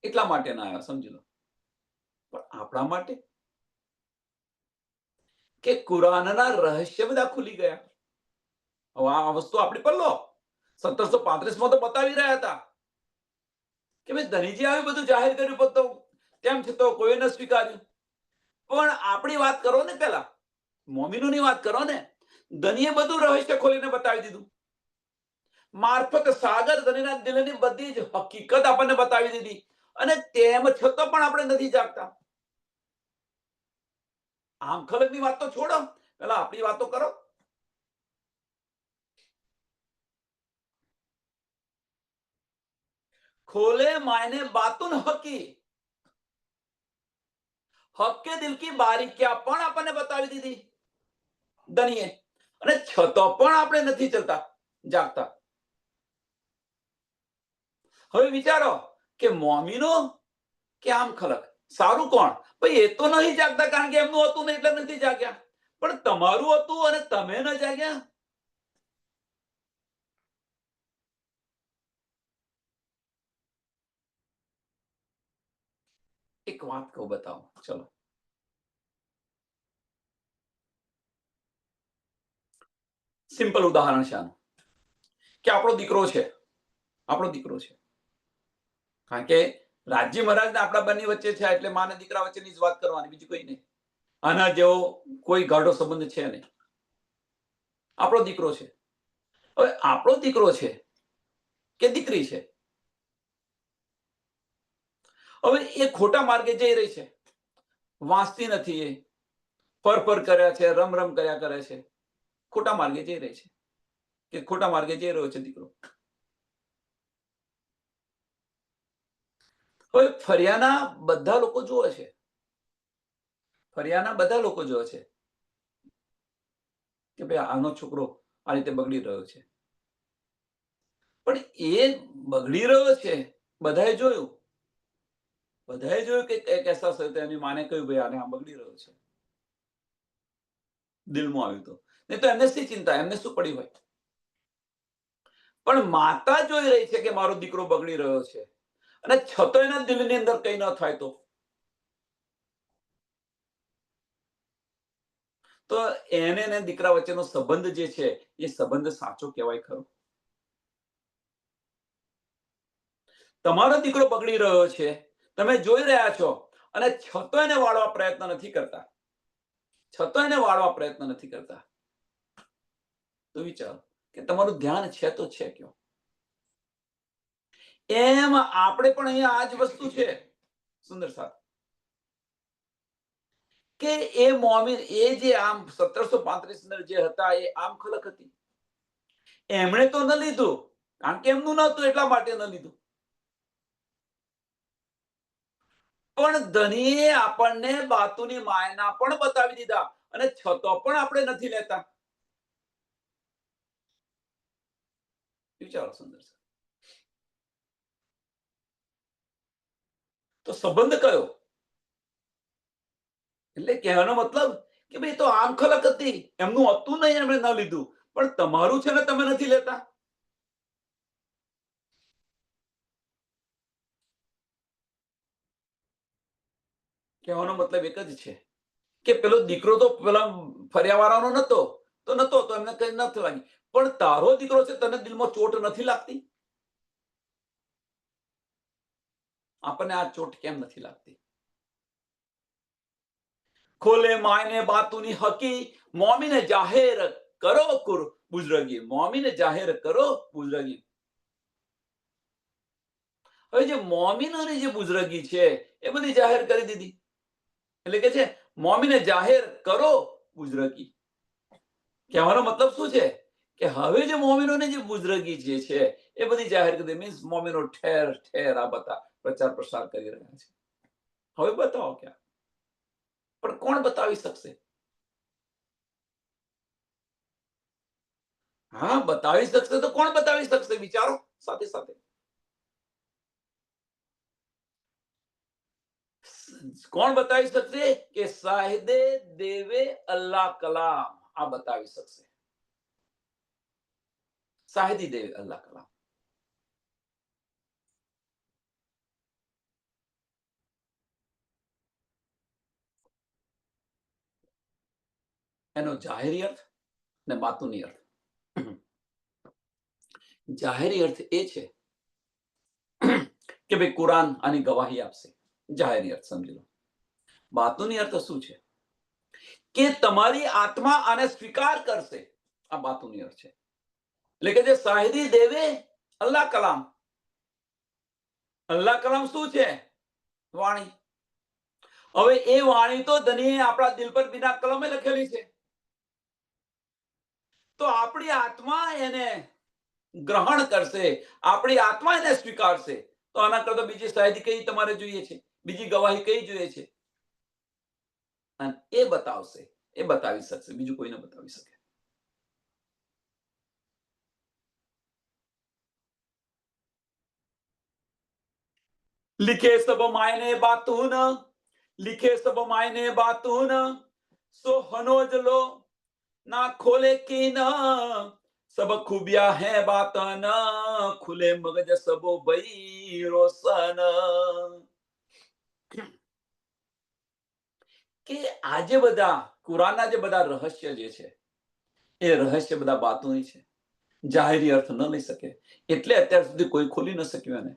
એટલા માટે ના આવ્યા, સમજી લો. પણ આપણા માટે કે કુરાનના રહસ્ય બધા ખુલી ગયા. હવે આ વસ્તુ આપણી પર લો. 1735માં તો બતાવી રહ્યા હતા કે ભાઈ ધનીજી આવી બધું જાહેર કર્યું, પણ તેમ છતાં કોઈ ન સ્વીકાર્યું. પણ આપણી વાત કરો ને, પેલા મોમીનોની વાત કરો ને. ધનીએ બધું રહસ્ય ખોલીને બતાવી દીધું. મારફત સાગર ધનીના દિલની બધી જ હકીકત આપણને બતાવી દીધી, અને તેમ છતાં પણ આપણે નથી જાગતા. આમ ખલકની વાત તો છોડો, પેલા આપણી વાતો કરો. ખોલે માયને બાતુન હકી, હક્કે દિલ કી બારીકિયા પણ આપણને બતાવી દીધી ધનીએ, અને છતાં પણ આપણે નથી ચલતા, જાગતા. હવે વિચારો કે મોમીનો કે આમ ખલક, સારું કોણ? ભાઈ એ તો નહીં જાગતા, કારણ કે એમનું હતું ને એટલે નથી જાગ્યા. પણ તમારું હતું અને તમે ન જાગ્યા. એક વાત કહું, બતાવો. ચલો, સિમ્પલ ઉદાહરણ છે આનું, કે આપણો દીકરો છે. કારણ કે રાજ્ય મહારાજ ને આપણા બંને વચ્ચે છે, એટલે માને દીકરા વચ્ચેની જ વાત કરવાની, બીજું કોઈ નહીં. આના જેવો કોઈ ગાઢો સંબંધ છે નહીં. આપણો દીકરો છે. હવે આપણો દીકરો છે કે દીકરી છે, હવે એ ખોટા માર્ગે જઈ રહી છે, વાંચતી નથી, એ ફર કર્યા છે, રમ કર્યા કરે છે, ખોટા માર્ગે જઈ રહી છે, કે ખોટા માર્ગે જઈ રહ્યો છે દીકરો. હવે ફરિયાના બધા લોકો જોવે છે, કે ભાઈ આનો છોકરો આ રીતે બગડી રહ્યો છે. પણ એ બગડી રહ્યો છે, બધાએ જોયું, બધાએ જોયું કે એક એહસાસ થયો તો એની માને કહ્યું, ભાઈ આને આમ બગડી રહ્યો છે. દિલમાં આવ્યું તો. નહીં તો એમને શી ચિંતા, એમને શું પડી હોય. પણ માતા જોઈ રહી છે કે મારો દીકરો બગડી રહ્યો છે અને છતાં એના દિલની અંદર કઈ ન થાય તો એને ને દીકરા વચ્ચેનો સંબંધ જે છે એ સંબંધ સાચો કહેવાય ખરો. તમારો દીકરો બગડી રહ્યો છે, તમે જોઈ રહ્યા છો અને છતાં એને વાળવા પ્રયત્ન નથી કરતા, તો વિચારો કે તમારું ધ્યાન છે તો છે ક્યો. એમ આપણે પણ અહીંયા આ જ વસ્તુ છે સુંદર સાહેબ, કે એ મોમીન એ જે આમ 1735 જે હતા એ આમ ખલક હતી. એમણે તો ન લીધું કારણ કે એમનું નહોતું એટલા માટે ન લીધું. પણ ધણીએ આપણને બાતુની માયના પણ બતાવી દીધા અને છતાં પણ આપણે નથી લેતા. વિચારો સુંદર સાહેબ. તો સંબંધ કયો? એટલે કહેવાનો મતલબ કે ભાઈ તો આમ ખલક હતી, એમનું હતું નહીં, એમણે ન લીધું, પણ તમારું છે ને તમે નથી લેતા. કહેવાનો મતલબ એક જ છે કે પેલો દીકરો તો પેલા ફર્યાવાળાનો નતો તો એમને કઈ નથી લાગી, પણ તારો દીકરો છે તને દિલમાં ચોટ નથી લાગતી? આપણને આ ચોટ કેમ નથી લાગતી? ખોલે માયને બાતુની હકી, મોમીને જાહેર કરો કુર બુઝરગી, મોમીને જાહેર કરો બુઝરગી. હવે જે મોમીનોની જે બુઝરગી છે એ બધી જાહેર કરી દીધી. એટલે કે છે મોમીને જાહેર કરો બુઝરગી. કહેવાનો મતલબ શું છે કે હવે જે મોમીનોની જે બુઝરગી જે છે એ બધી જાહેર કરી દીધી. મીન્સ મોમીનો ઠેર ઠેર આ બધા પ્રચાર પ્રસાર કરી રહ્યા છે. હવે બતાવો ક્યાં, પણ કોણ બતાવી શકશે? હા, બતાવી શકશે તો કોણ બતાવી શકશે? વિચારો સાથે સાથે. કોણ બતાવી શકશે? કે શાહિદે દેવે અલ્લાહ કલામ આ બતાવી શકશે. શાહિદી દેવે અલ્લાહ કલામ. એનો જાહેરી અર્થ ને બાતુની અર્થ. જાહેરી અર્થ એ છે કે ભાઈ કુરાન આની ગવાહી આપશે. જાહેરી અર્થ સમજી લો. બાતુની અર્થ શું છે કે તમારી આત્મા આને સ્વીકાર કરશે. આ બાતુની અર્થ છે. એટલે કે જે શાહિદી દેવે અલ્લાહ કલામ. અલ્લાહ કલામ શું છે? વાણી. હવે એ વાણી તો ધણીએ આપણા દિલ પર બિના કલમે લખેલી છે. તો આપણી આત્મા એને ગ્રહણ કરશે, આપણી આત્મા એને સ્વીકારશે. તો આના કરતા બીજી શાયદી કઈ તમારે જોઈએ છે? બીજી ગવાહી કઈ જોઈએ છે? અને એ બતાવશે, એ બતાવી શકશે, બીજું કોઈ ન બતાવી શકે. लिखे सब मायने बातून, लिखे सब मायने बातून, सो हनोज लो ना खोले की न, सब खूबिया है बातन, खुले मगज सबो भई रोशन. કે આજે બધા કુરાનના જે બધા રહસ્ય જે છે એ રહસ્ય બધા બાતુની છે, જાહેરી અર્થ ન લઈ શકે. એટલે અત્યાર સુધી કોઈ ખોલી ન શક્યું એને.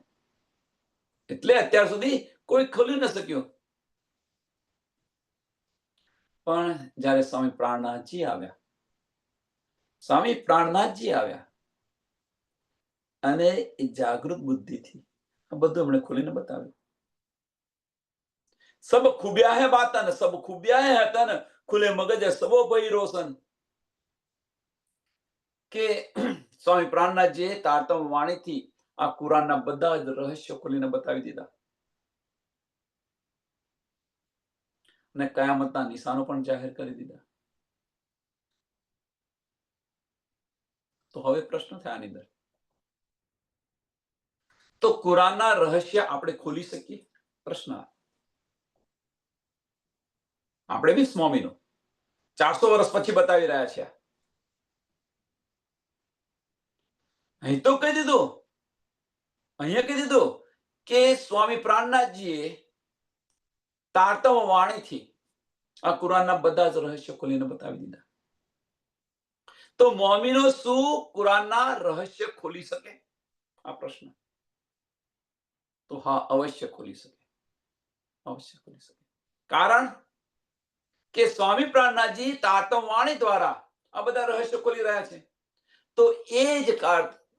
પણ જ્યારે સ્વામી પ્રાણનાથજી આવ્યા અને એ જાગૃત બુદ્ધિથી આ બધું એમણે ખોલીને બતાવ્યું. સબ ખૂબ્યા હે બાતન, સબ ખૂબ્યા હે હતન, ખુલે મગજ સબો ભઈ રોશન. કે સ્વામી પ્રાણનાથજીએ તારતમ વાણીથી આ કુરાનના બધા જ રહસ્યો ખોલીને બતાવી દીધા અને કયામતના નિશાનો પણ જાહેર કરી દીધા. તો હવે પ્રશ્ન થાય આની અંદર, તો કુરાનના રહસ્ય આપણે ખોલી શકીએ? પ્રશ્ન આપણે બી સ્વામીનું 400 વર્ષ પછી બતાવી રહ્યા છે. અહીં તો કહી દીધું, અહીંયા કહી દીધું કે સ્વામી પ્રાણનાથજીએ તારતમ વાણીથી આ કુરાનના બધા જ રહસ્યો ખોલીને બતાવી દીધા. તો મોમીનો શું કુરાનના રહસ્ય ખોલી શકે? આ પ્રશ્ન. તો હા, અવશ્ય ખોલી શકે, અવશ્ય ખોલી શકે. કારણ કે સ્વામી પ્રાણનાથજી તારતમ વાણી દ્વારા આ બધા રહસ્યો ખોલી રહ્યા છે. તો એ જ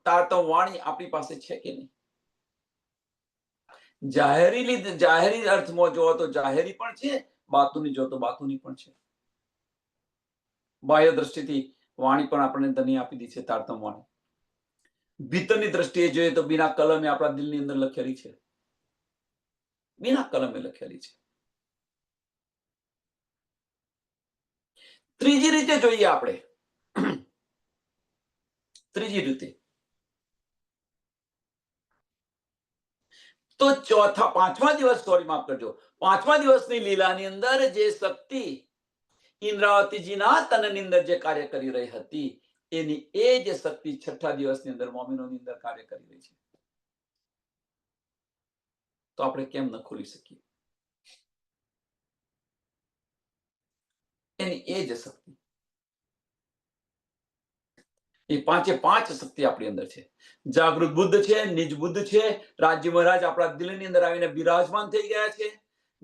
તારતમ વાણી આપણી પાસે છે કે નહીં? જાહેરી અર્થમાં જોવો તો જાહેરી પણ છે, બાતુની જો તો બાતુની પણ છે. બાહ્ય દ્રષ્ટિથી વાણી પણ આપણને ધની આપી દી છે, તારતમ વાણી. ભીતરની દ્રષ્ટિએ જોઈએ તો બિના કલમે આપણા દિલની અંદર લખેલી છે, બિના કલમે લખેલી છે. ત્રીજી રીતે જોઈએ આપણે, ત્રીજી રીતે તો પાંચમા દિવસની લીલાની અંદર જે શક્તિ ઇન્દ્રાવતીજીના તનની અંદર જે કાર્ય કરી રહી હતી, એની એ જ શક્તિ છઠ્ઠા દિવસની અંદર મોમિનોની અંદર કાર્ય કરી રહી છે. તો આપણે કેમ ન ખોલી શકીએ? એની એ જ શક્તિ, એ પાંચે પાંચ શક્તિ આપણી અંદર છે. જાગૃત બુદ્ધ છે, નિજ બુદ્ધ છે, રાજ્ય મહારાજ આપણા દિલની અંદર આવીને બિરાજમાન થઈ ગયા છે.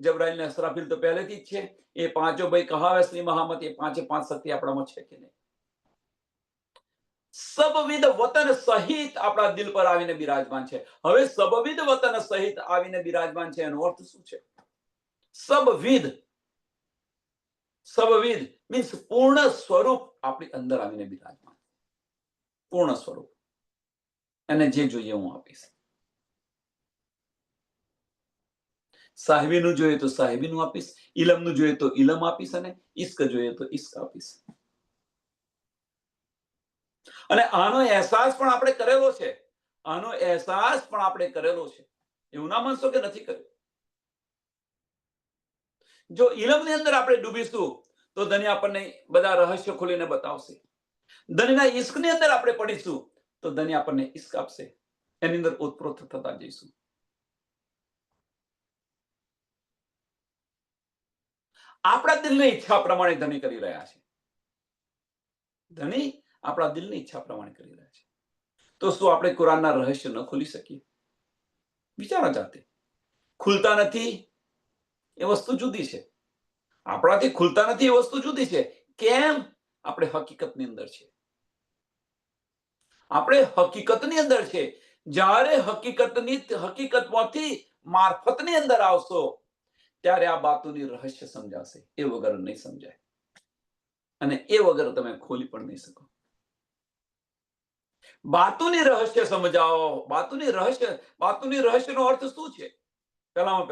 જબરાઈલ ને અસરાફીલ તો પહેલેથી જ છે. એ પાંચો ભાઈ કહાવે શ્રી મહામત, એ પાંચે પાંચ શક્તિ આપણામાં છે કે નહીં? સબવિધ વતન સહિત આપણા દિલ પર આવીને બિરાજમાન છે. હવે સબવિધ વતન સહિત આવીને બિરાજમાન છે એનો અર્થ શું છે? સબવિધ મીન્સ પૂર્ણ સ્વરૂપ આપણી અંદર આવીને બિરાજમાન, પૂર્ણ સ્વરૂપ. અને જે જોઈએ હું આપીશ. સાહેબીનું જોઈએ તો સાહેબીનું આપીશ, ઇલમનું જોઈએ તો ઇલમ આપીશ, અને ઇશ્ક જોઈએ તો ઇશ્ક આપીશ. અને આનો અહેસાસ પણ આપણે કરેલો છે, આનો અહેસાસ પણ આપણે કરેલો છે. એવું ના માનશો કે નથી કર્યો. જો ઇલમની અંદર આપણે ડૂબીશું તો ધની આપણને બધા રહસ્યો ખોલીને બતાવશે. ધનીના ઇશ્કની અંદર આપણે પડીશું તો ધની આપણને ઇશ્ક આપશે. એની અંદર ઓતપ્રોત થતા જઈશું. આપણા દિલની ઈચ્છા પ્રમાણે ધની કરી રહ્યા છે. ધની આપણા દિલની ઈચ્છા પ્રમાણે કરી રહ્યા છે. તો શું આપણે કુરાનના રહસ્ય ન ખોલી શકીએ? વિચારો જાતે. ખુલતા નથી એ વસ્તુ જુદી છે, આપણાથી ખુલતા નથી એ વસ્તુ જુદી છે. કેમ? આપણે હકીકતની અંદર છે, આપણે હકીકતની અંદર છે. જ્યારે હકીકતમાંથી મારફતની અંદર આવશો ત્યારે આ બાતોની રહસ્ય સમજાશે. એ વગર નહીં સમજાય, અને એ વગર તમે ખોલી પણ નહીં શકો. બાતોની રહસ્ય સમજાવો. બાતોની રહસ્યનો અર્થ શું છે? પહેલામાં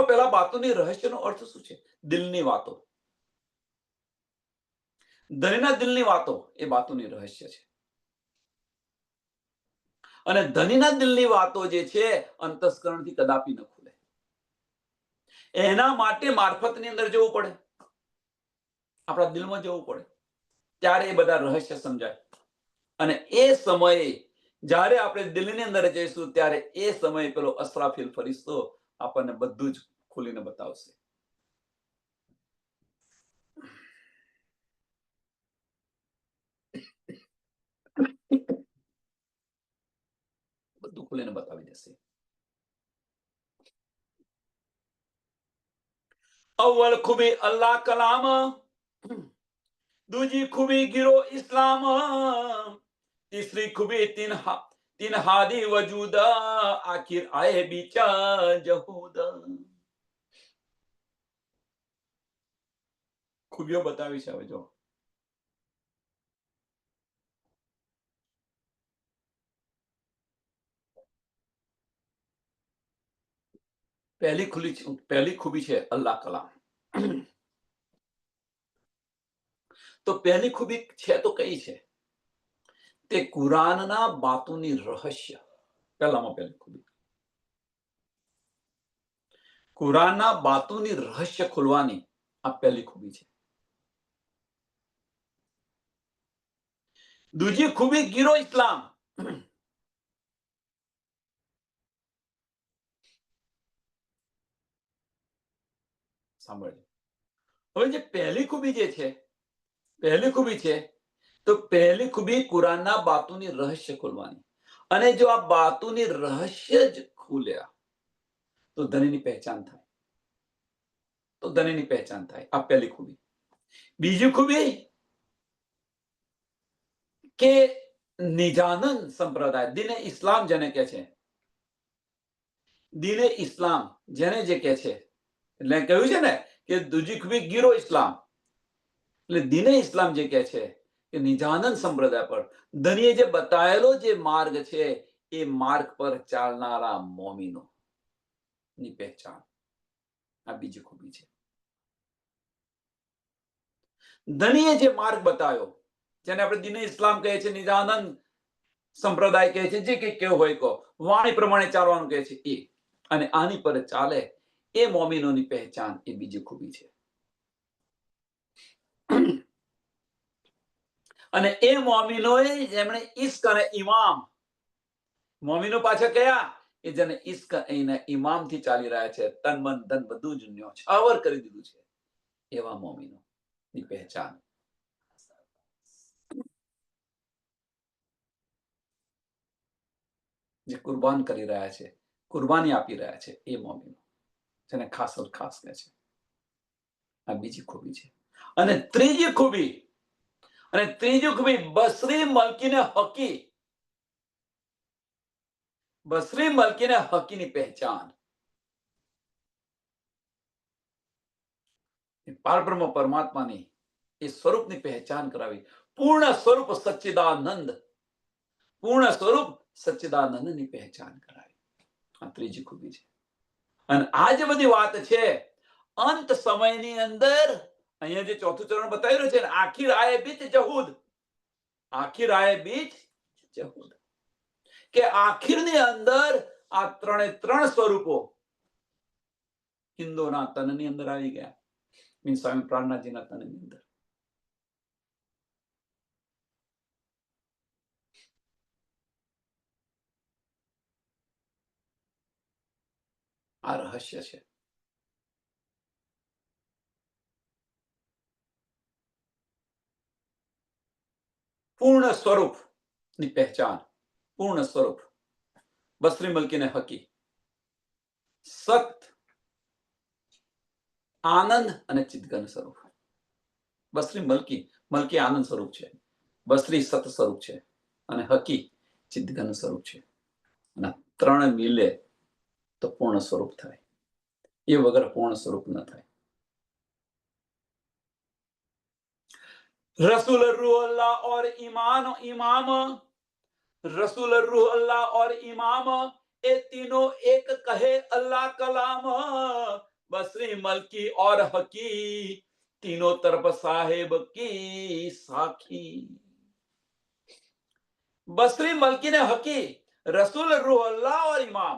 પહેલા બાતોની રહસ્યનો અર્થ શું છે? દિલની વાતો. ધનીના દિલની વાતો એ બાતોની રહસ્ય છે. અને ધનીના દિલની વાતો જે છે અંતસ્કરણથી કદાપી ન ખુલે. એના માટે મારફતની અંદર જવું પડે, આપણા દિલમાં જવું પડે, ત્યારે એ બધા રહસ્ય સમજાય. અને એ સમયે જ્યારે આપણે દિલની અંદર જઈશું ત્યારે એ સમયે પેલો અસરાફીલ ફરિશ્તો આપણને બધું જ ખોલીને બતાવશે. બધું ખોલીને બતાવી દેશે. અવ્વલ ખૂબી અલ્લાહ કલામ, दूजी खूबी गिरो इस्लाम, तीसरी खूबी तीन हादी वजूद, आखिर आए बीचा जहूद. ખૂબીઓ બતાવી છે. હવે જો પહેલી ખૂબી છે અલ્લાહ કલામ. તો પહેલી ખૂબી છે તો કઈ છે? તે કુરાનના બાતોની રહસ્ય. પહેલામાં પહેલી ખૂબી કુરાનના બાતુની રહસ્ય ખોલવાની આ પહેલી ખૂબી છે. દૂજી ખૂબી ગીરો ઇસ્લામ. સાંભળજો. હવે જે પહેલી ખૂબી જે છે, પહેલી ખૂબી છે, તો પહેલી ખૂબી કુરાનના બાતુની રહસ્ય ખોલવાની. અને જો આ બાતુની રહસ્ય જ ખુલ્યા તો ધણીની પહેચાન થાય. તો ધણીની પહેચાન થાય. આ પહેલી ખૂબી. બીજી ખૂબી કે નિજાનંદ સંપ્રદાય, દીને ઇસ્લામ જેને કહે છે, દીને ઇસ્લામ જેને જે કહે છે, એટલે કહ્યું છે ને કે દૂજી ખૂબી ગીરો ઇસ્લામ, એટલે દીને ઇસ્લામ જે કહે છે કે નિજાનંદ સંપ્રદાય પર ધણીએ જે બતાવેલો જે માર્ગ છે એ માર્ગ પર ચાલનારા મોમીનો ની પહેચાન. આ બીજી ખૂબી છે. ધણીએ જે માર્ગ બતાવ્યો, જેને આપણે દીને ઇસ્લામ કહે છે, નિજાનંદ સંપ્રદાય કહે છે, જે કંઈ કેવું હોય કહો, વાણી પ્રમાણે ચાલવાનું કહે છે એ, અને આની પર ચાલે એ મોમીનોની પહેચાન, એ બીજી ખૂબી છે. અને એ મોમીનોએ જેમણે ઇશ્ક અને ઇમામ, મોમીનો પાછા કયા? એ જેને ઇશ્ક અને ઇમામથી ચાલી રહ્યા છે, તન મન ધન બધું જ ન્યોછાવર કરી દીધું છે, એવા મોમીનોની પહેચાન. જે કુરબાન કરી રહ્યા છે, કુરબાની આપી રહ્યા છે, એ મોમીનો, જેને ખાસ ખાસ કહે છે. આ બીજી ખૂબી છે. અને ત્રીજી ખૂબી, બસરી મલકીને હકી, બસરી મલકીને હકીની પહેચાન. પારબ્રહ્મ પરમાત્માની એ સ્વરૂપની પહેચાન કરાવી. પૂર્ણ સ્વરૂપ સચ્ચિદાનંદ, પૂર્ણ સ્વરૂપ સચ્ચિદાનંદની પહેચાન કરાવી. આ ત્રીજી ખૂબી છે. અને આ જે બધી વાત છે, અંત સમયની અંદર અહીંયા જે ચોથું ચરણ બતાવેલું છે ને, આખિર આયે બીચ જહૂદ, આખિર આયે બીચ જહૂદ, કે આખિરની અંદર આ ત્રણ સ્વરૂપો હિન્દુના તનની અંદર આવી ગયા. મીન્સ સ્વામી પ્રાણનાથજીના તનની અંદર. આ રહસ્ય છે. પૂર્ણ સ્વરૂપ ની પહેચાન, પૂર્ણ સ્વરૂપ બસરી મલકીને હકી, સત, આનંદ અને ચિદઘન સ્વરૂપ. બસરી મલકી આનંદ સ્વરૂપ છે, બસરી સત સ્વરૂપ છે, અને હકી ચિદઘન સ્વરૂપ છે. અને ત્રણ મિલે તો પૂર્ણ સ્વરૂપ થાય. એ વગર પૂર્ણ સ્વરૂપ ન થાય. रसूल रूह अल्लाह और इमाम, रसूल रूह अल्लाह और इमाम, ये तीनों एक कहे अल्लाह कलाम. बसरी मलकी और हकी, तीनों तरफ साहेब की साखी. बसरी मलकी ने हकी, रसूल रूह अल्लाह और इमाम,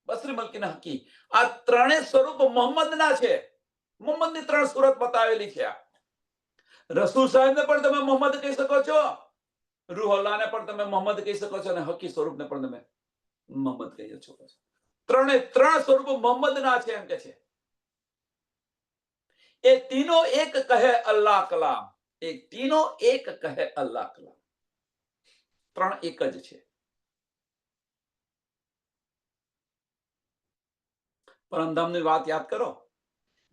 बसरी मलकी ने हकी, आ ત્રણે સ્વરૂપ મોહમ્મદના છે. મોહમ્મદની ત્રણ સુરત બતાવેલી છે. રસૂલ સાહેબને પણ તમે મોહમ્મદ કહી શકો છો, રૂહ અલ્લાહને પણ તમે મોહમ્મદ કહી શકો છો, અને હકી સ્વરૂપને પણ તમે મોહમ્મદ કહી શકો છો. ત્રણ સ્વરૂપ મોહમ્મદના છે એમ કે છે. એ તીનો એક કહે અલ્લાહ કલામ, એ તીનો એક કહે અલ્લાહ કલામ. ત્રણ એક જ છે. પરમધામની વાત યાદ કરો,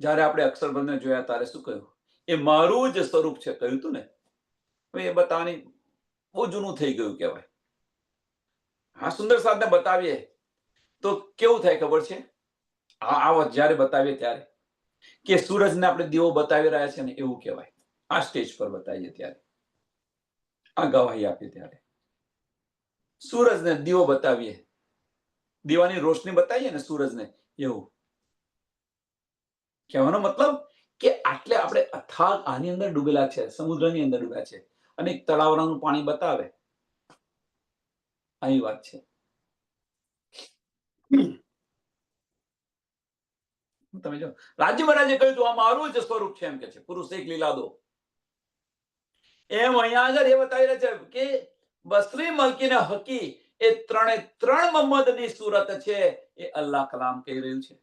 જ્યારે આપણે અક્ષરબંધને જોયા ત્યારે શું કહ્યું? એ મારું જ સ્વરૂપ છે કહ્યું હતું ને. હવે એ બતાવવાની બહુ જૂનું થઈ ગયું કહેવાય. હા, સુંદર સાધને બતાવીએ તો કેવું થાય ખબર છે? આ જ્યારે બતાવીએ ત્યારે કે સૂરજને આપણે દીવો બતાવી રહ્યા છે ને એવું કહેવાય. આ સ્ટેજ પર બતાવીએ ત્યારે, આ ગવાહી આપીએ ત્યારે સૂરજને દીવો બતાવીએ, દીવાની રોશની બતાવીએ ને સૂરજને, એવું કહેવાનો મતલબ કે આટલે આપણે અથાગ આની અંદર ડૂબેલા છે, સમુદ્રની અંદર ડૂબ્યા છે, અને એક તળાવનું પાણી બતાવે, આવી વાત છે. તમે જો રાજ્ય મહારાજે કહ્યું હતું આ મારું જ સ્વરૂપ છે એમ કે છે, પુરુષ એક લીલા દો. એમ અહીંયા આગળ એ બતાવી રહ્યા છે કે બસરી મલકી ને હકી એ ત્રણે ત્રણ મોહમ્મદની સુરત છે, એ અલ્લાહ કલામ કહી રહ્યું છે.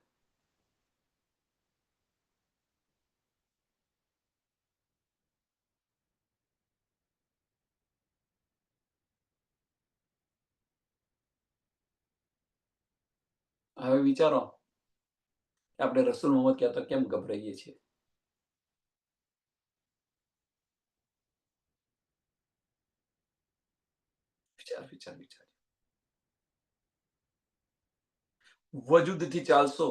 હવે વિચારો આપણે રસૂલ મોહમ્મદ કહેતા કેમ ગભરાઈએ છીએ. વિચાર વિચાર વિચાર. વજૂદથી ચાલશો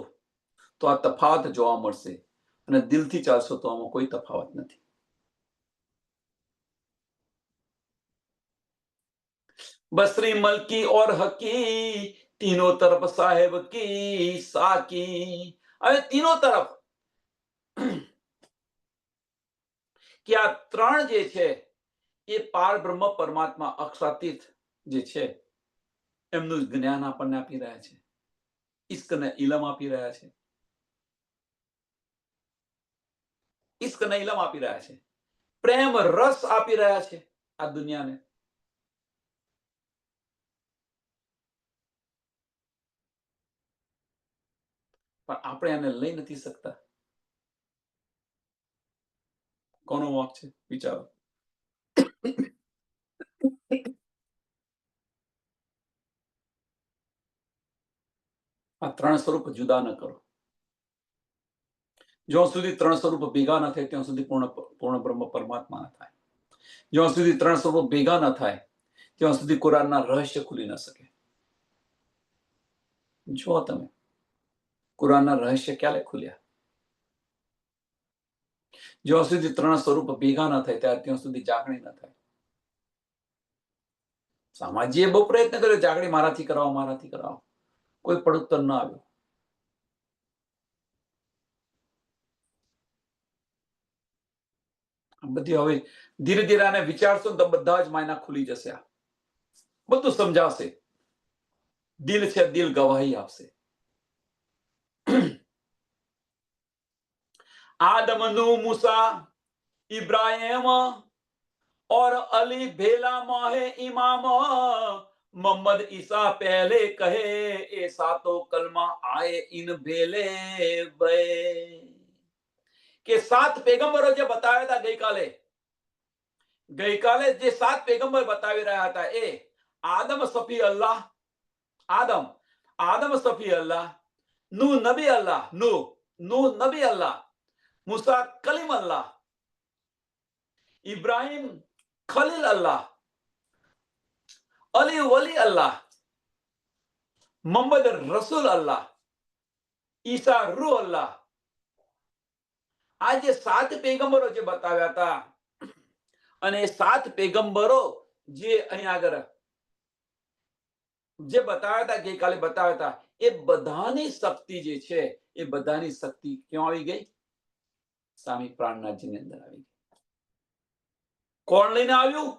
તો આ તફાવત જોવા મળશે, અને દિલથી ચાલશો તો આમાં કોઈ તફાવત નથી. बसरी मलकी और हकी तीनों तरफ साहेब की साकी. હવે तीनों तरफ કે આ ત્રણ જે છે એ પાર બ્રહ્મ પરમાત્મા અક્ષાતીત જે છે એમનું જ્ઞાન આપણને આપી રહ્યા છે, ઇશ્કને ઇલમ આપી રહ્યા છે, ઇશ્કને ઇલમ આપી રહ્યા છે, પ્રેમ રસ આપી રહ્યા છે આ દુનિયાને. પણ આપણે આને લઈ નથી શકતા. કોનો વાંક છે વિચારો. આ ત્રણ સ્વરૂપ જુદા ન કરો. જ્યાં સુધી ત્રણ સ્વરૂપ ભેગા ન થાય ત્યાં સુધી પૂર્ણ બ્રહ્મ પરમાત્મા ન થાય. જ્યાં સુધી ત્રણ સ્વરૂપ ભેગા ન થાય ત્યાં સુધી કુરાનના રહસ્ય ખુલી ન શકે. જો તમે કુરાનના રહસ્ય ક્યારે ખુલ્યા? જ્યાં સુધી ત્રણ સ્વરૂપ ભેગા ન થાય ત્યાં સુધી જાગણી ન થાય. સામાજીએ બહુ પ્રયત્ન કર્યો જાગણી મારાથી કરાવો, કોઈ પડુત્તર ન આવ્યો. બધી હવે ધીરે ધીરે આને વિચારશો તો બધા જ માયના ખુલી જશે, આ બધું સમજાશે. દિલ છે, દિલ ગવાહી આપશે. आदम नू मूसा इब्राहिम और अली भेला माहे इमाम मोहम्मद ईसा पहले कहे ए सातो कलमा आए इन भेले बे. કે સાત પેગંબરો જે બતાવ્યા હતા ગઈકાલે જે સાત પેગંબર બતાવી રહ્યા હતા એ આદમ સફી અલ્લાહ, આદમ સફી અલ્લાહ, નૂ નબી અલ્લાહ, નૂ નબી અલ્લાહ, मूसा कलीम अल्लाह, इब्राहिम खलील अल्लाह, अली वली अल्लाह, मोहम्मद रसूल अल्लाह, ईसा रूह अल्लाह. આ જે સાત પેગંબરો જે બતાવ્યા હતા અને એ સાત પેગંબરો જે અહીં આગળ જે બતાવ્યા હતા ગઈકાલે બતાવ્યા હતા એ બધાની શક્તિ જે છે એ બધાની શક્તિ ક્યાં આવી ગઈ? સ્વામી પ્રાણનાથજીની અંદર આવી ગઈ. કોણ લઈને આવ્યું?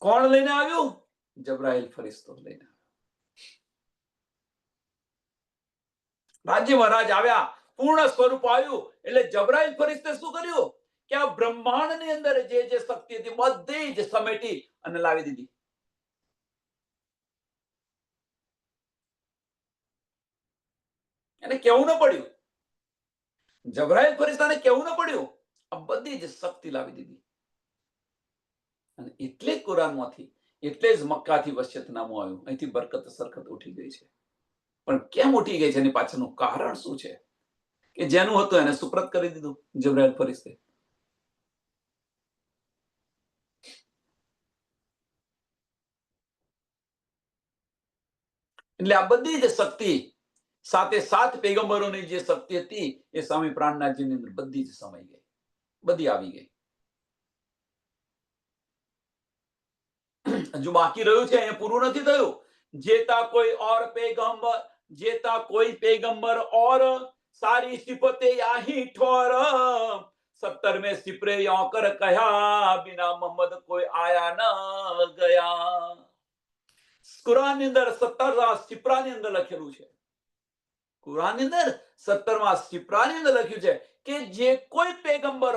કોણ લઈને આવ્યું? જબરાઈલ ફરિશ્તો લઈને આવ્યો. રાજ્ય મહારાજ આવ્યા, પૂર્ણ સ્વરૂપ આવ્યું એટલે જબરાઈલ ફરિશ્તે શું કર્યું કે આ બ્રહ્માંડની અંદર જે જે શક્તિ હતી બધી જ સમેટી અને લાવી દીધી. એને કેવું ન પડ્યું, જબરાઈલ ફરિશ્તાને કેવું ન પડ્યું, આ બધી જ શક્તિ લાવી દીધી. અને એટલે જ કુરાનમાંથી, એટલે જ મક્કાથી વસિયતનામું આવ્યું, અહીંથી બરકત સરકત ઉઠી ગઈ છે. પણ કેમ ઉઠી ગઈ છે એની પાછળનું કારણ શું છે કે જેનું હતું એને સુપ્રત કરી દીધું જબરાઈલ ફરિશ્તે. એટલે આ બધી જ શક્તિ સાથે સાત પેગંબરોની જે શક્તિ હતી એ સ્વામી પ્રાણનાથજીની અંદર બધી જ સમાઈ ગઈ, બધી આવી ગઈ. હજુ બાકી રહ્યું છે, એ પૂરું નથી થયું. જેતા કોઈ પેગંબર और सारी सिफते याही ठोर 17वें सिपरे योकर कहा बिना मोहम्मद कोई आया न ગયા. કુરાનની અંદર 17 સિપરાની અંદર લખેલું છે કુરાનની અંદર 17મા સિપરાની અંદર લખ્યું છે કે જે કોઈ પેગંબર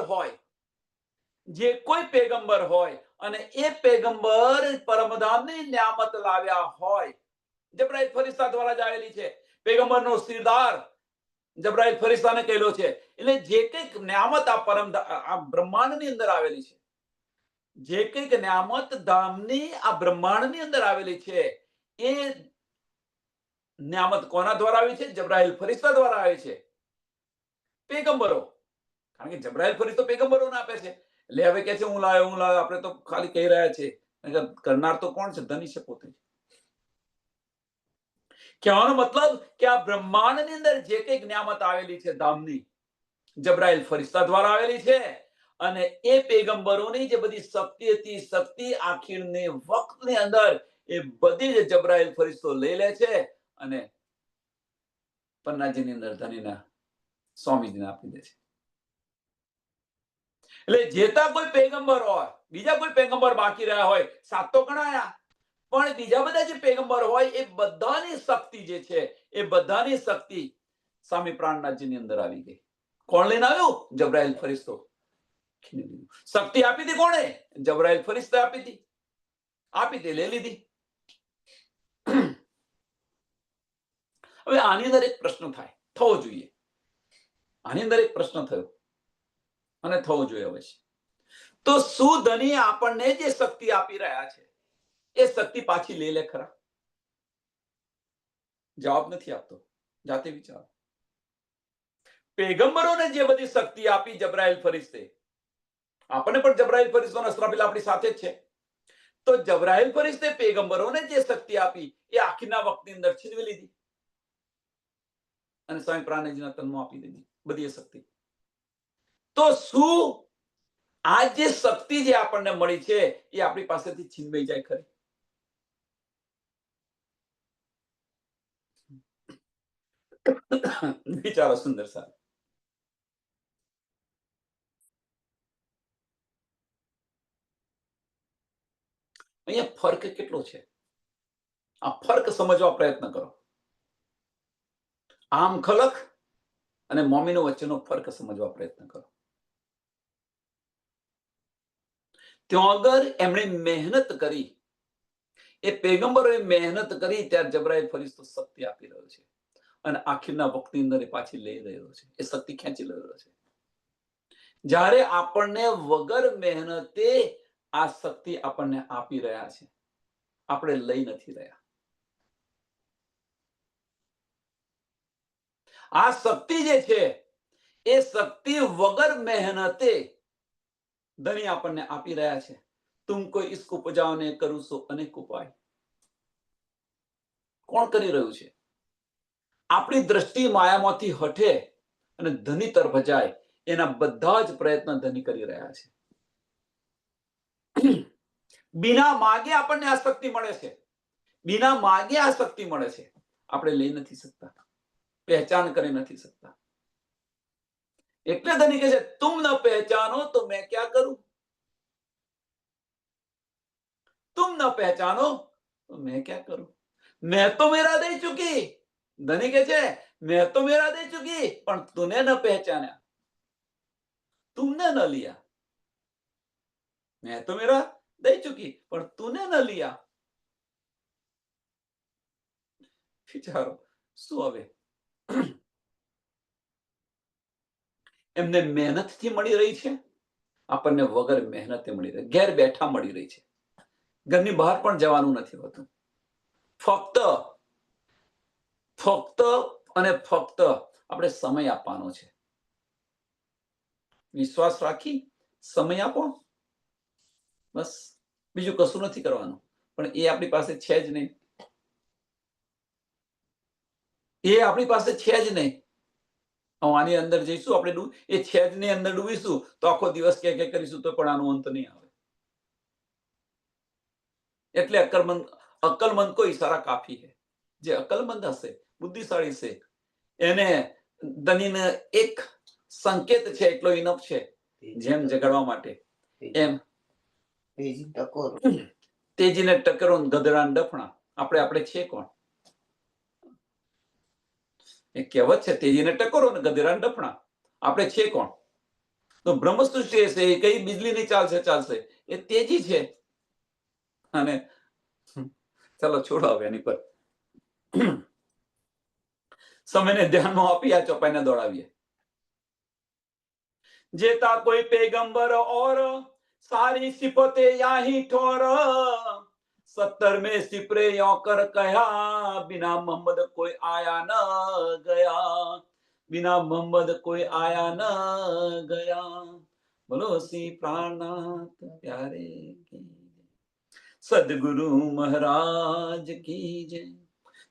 હોય અને એ પેગંબર પરમધામની ન્યામત લાવ્યા હોય, જબરાઈલ ફરિશ્તા દ્વારા જ આવેલી છે. પેગંબરનો સિરદાર જબરાઈલ ફરિશ્તાને કહેલો છે. એટલે જે કંઈક ન્યામત આ બ્રહ્માંડની અંદર આવેલી છે, જે કંઈક ન્યામત ધામની આ બ્રહ્માંડની અંદર આવેલી છે, એ ન્યામત કોના દ્વારા આવી છે? જબરાઈલ ફરિશ્તા દ્વારા આવે છે. પેગંબરો, કારણ કે જબરાઈલ ફરિશ્તો પેગંબરોને આપે છે. એટલે હવે કે છે હું લાવ્યો, આપણે તો ખાલી કહી રહ્યા છે. કરનાર તો કોણ છે? ધની છે પોતે. કહેવાનો મતલબ કે આ બ્રહ્માંડની અંદર જે કંઈક ન્યામત આવેલી છે ધામની, જબરાઈલ ફરિશ્તા દ્વારા આવેલી છે. અને એ પેગંબરોની જે બધી શક્તિ હતી, શક્તિ આખીરની વખતની અંદર એ બધી જ જબરાઈલ ફરિશ્તો લઈ લે છે અને પન્નાજીની અંદર ધનીના સ્વામીજીને આપી દે છે. એટલે જેતા કોઈ પેગંબર હોય, બીજા કોઈ પેગંબર બાકી રહ્યા હોય, 7 તો ગણાયા, પણ બીજા બધા જે પેગંબર હોય એ બધાની શક્તિ જે છે, એ બધાની શક્તિ સ્વામી પ્રાણનાથજીની અંદર આવી ગઈ. કોણ લઈને આવ્યું? જબરાઈલ ફરિશ્તો. શક્તિ આપી હતી કોણે? જબરાઈલ ફરિશ્તા આપી હતી. લઈ લીધી. હવે આની અંદર એક પ્રશ્ન થવો જોઈએ. આની અંદર એક પ્રશ્ન થયો અને થવો જોઈએ અવશ્ય. તો શું ધની આપણને જે શક્તિ આપી રહ્યા છે એ શક્તિ પાછી લઈ લે ખરા? જવાબ નથી આપતો. જાતે વિચારો. પેગંબરોને જે બધી શક્તિ આપી જબરાઈલ ફરિશ્તે, આપણને પણ જબરાઈલ ફરિશ્તોનો અસરાફીલ આપણી સાથે જ છે. તો જબરાઈલ ફરિશ્તે પેગંબરોને જે શક્તિ આપી એ આખીના વખતની અંદર છીનવી લીધી અને સ્વામી પ્રાણનાથજીના તનમાં આપી દીધી બધી શક્તિ. તો શું આ જે શક્તિ જે આપણને મળી છે એ આપણી પાસેથી છીનવાઈ જાય ખરી? વિચારો સુંદર સાહેબ. અહીંયા ફર્ક કેટલો છે? આ ફર્ક સમજવા પ્રયત્ન કરો. આમ ખલક અને મોમીનો વચ્ચેનો ફર્ક સમજવા પ્રયત્ન કરો. ત્યાં આગળ એમણે મહેનત કરી, એ પેગંબરોએ મહેનત કરી, ત્યારે જબરાઈલ ફરિશ્તો શક્તિ આપી રહ્યો છે અને આખીરના વખતની અંદર એ પાછી લઈ રહ્યો છે, એ શક્તિ ખેંચી રહ્યો છે. જ્યારે આપણને વગર મહેનતે આ શક્તિ આપણને આપી રહ્યા છે, આપણે લઈ નથી રહ્યા. આ શક્તિ જે છે એ શક્તિ વગર મહેનતે ધણી આપણને આપી રહ્યા છે. તુમકો ઇસકો ઉપજાવને કરું સો અનેક ઉપાય. કોણ કરી રહ્યું છે? આપણી દ્રષ્ટિ માયામાંથી હટે અને ધની તરફ જાય એના બધા જ પ્રયત્ન ધની કરી રહ્યા છે. બિના માગે આપણને આ શક્તિ મળે છે. બિના માગે આ શક્તિ મળે છે. આપણે લઈ નથી શકતા, પહેચાન કરી નથી શકતા. એટલે ધની કહે છે તુમ ન પહેચાનો તો મેં ક્યાં કરું? तुम न पहचानो तो मैं क्या करूं? मैं तो मेरा दे चुकी. धनी के छे मैं तो मेरा दे चुकी, पण तूने न पहचाना, तुमने न लिया. मैं तो मेरा दे चुकी, पण तूने न लिया. વિચારો શું હવે? એમને મહેનતથી મળી રહી છે, આપણને વગર મહેનતે મળી રહી, ઘેર બેઠા મળી રહી છે. ઘરની બહાર પણ જવાનું નથી હોતું. ફક્ત અને ફક્ત આપણે સમય આપવાનો છે. વિશ્વાસ રાખી સમય આપો, બસ. બીજું કશું નથી કરવાનું. પણ એ આપણી પાસે છે જ નહીં. એ આપણી પાસે છે જ નહીં. આની અંદર જઈશું આપણે, એ છે જ ની અંદર ડૂબીશું તો આખો દિવસ કે કરીશું તો પણ આનો અંત નહીં આવે. એટલે અક્કલમંદ કો ઈશારા કાફી है. જે અક્કલમંદ હશે, બુદ્ધિશાળી છે, એને ધનીને એક સંકેત છે એટલો ઇનફ છે. જેમ જગાડવા માટે એમ તેજીને ટકોર ગધેડાને ડફણા. આપણે છે કોણ? એ કહેવત છે, તેજીને ટકોરો ને ગધેડાને ડફણા. આપણે છે કોણ? તો બ્રહ્મ સૃષ્ટિ છે એ કઈ બિજલીની ચાલશે, એ તેજી છે. અને ચાલો છોડો હવે એની પર. સમયને ધ્યાનમાં આપી આ ચોપાઈને દોડાવીએ. जेता कोई पैगंबर और सारी सिफते याही ठोर 70 में सिपरे योकर कहा बिना मोहम्मद कोई आया न गया, बिना मोहम्मद कोई आया न गया. बोलो श्री प्राणनाथ प्यारे की सदगुरु महाराज की जय,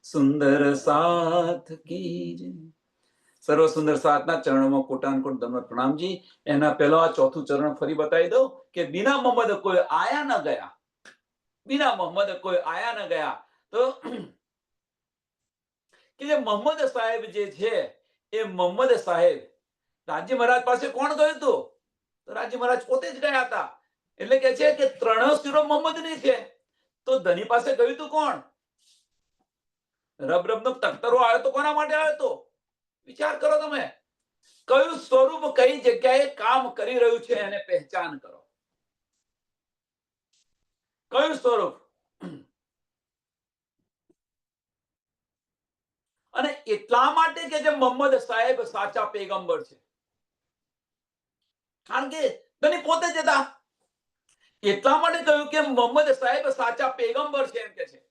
सुंदर साथ की जय. સર્વ સુંદર સાતના ચરણોમાં કોટાનકોટ દંડવત પ્રણામજી. એના પહેલા આ ચોથું ચરણ ફરી બતાવી દઉં કે બિના મોહમ્મદ કોઈ આયા ન ગયા, બિના મોહમ્મદ કોઈ આયા ન ગયા. તો કે જે મોહમ્મદ સાહેબ જે છે એ મોહમ્મદ સાહેબ રાજી મહારાજ પાસે કોણ ગયું હતું? તો રાજી મહારાજ પોતે જ ગયા હતા. એટલે કે છે કે ત્રણ શિરો મોહમ્મદ ની છે. તો ધની પાસે ગયું હતું કોણ? રબ રબ નો તખ્તરો આવ્યો તો કોના માટે આવ્યો હતો? વિચાર કરો તમે. કયું સ્વરૂપ કઈ જગ્યાએ કામ કરી રહ્યું છે એને પહેચાન કરો. કયું સ્વરૂપ? અને એટલા માટે કે જે મોહમ્મદ સાહેબ સાચા પેગંબર છે, કારણ કે તેની પોતે જ હતા. એટલા માટે કહ્યું કે મોહમ્મદ સાહેબ સાચા પેગંબર છે એમ કે છે.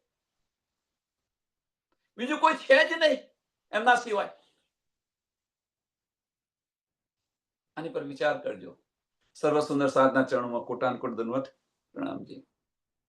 બીજું કોઈ છે જ નહીં એમના સિવાય. આની પર વિચાર કરજો. સર્વ સુંદર સાધના ચરણોમાં કોટાનકોટ દંડવત પ્રણામજી.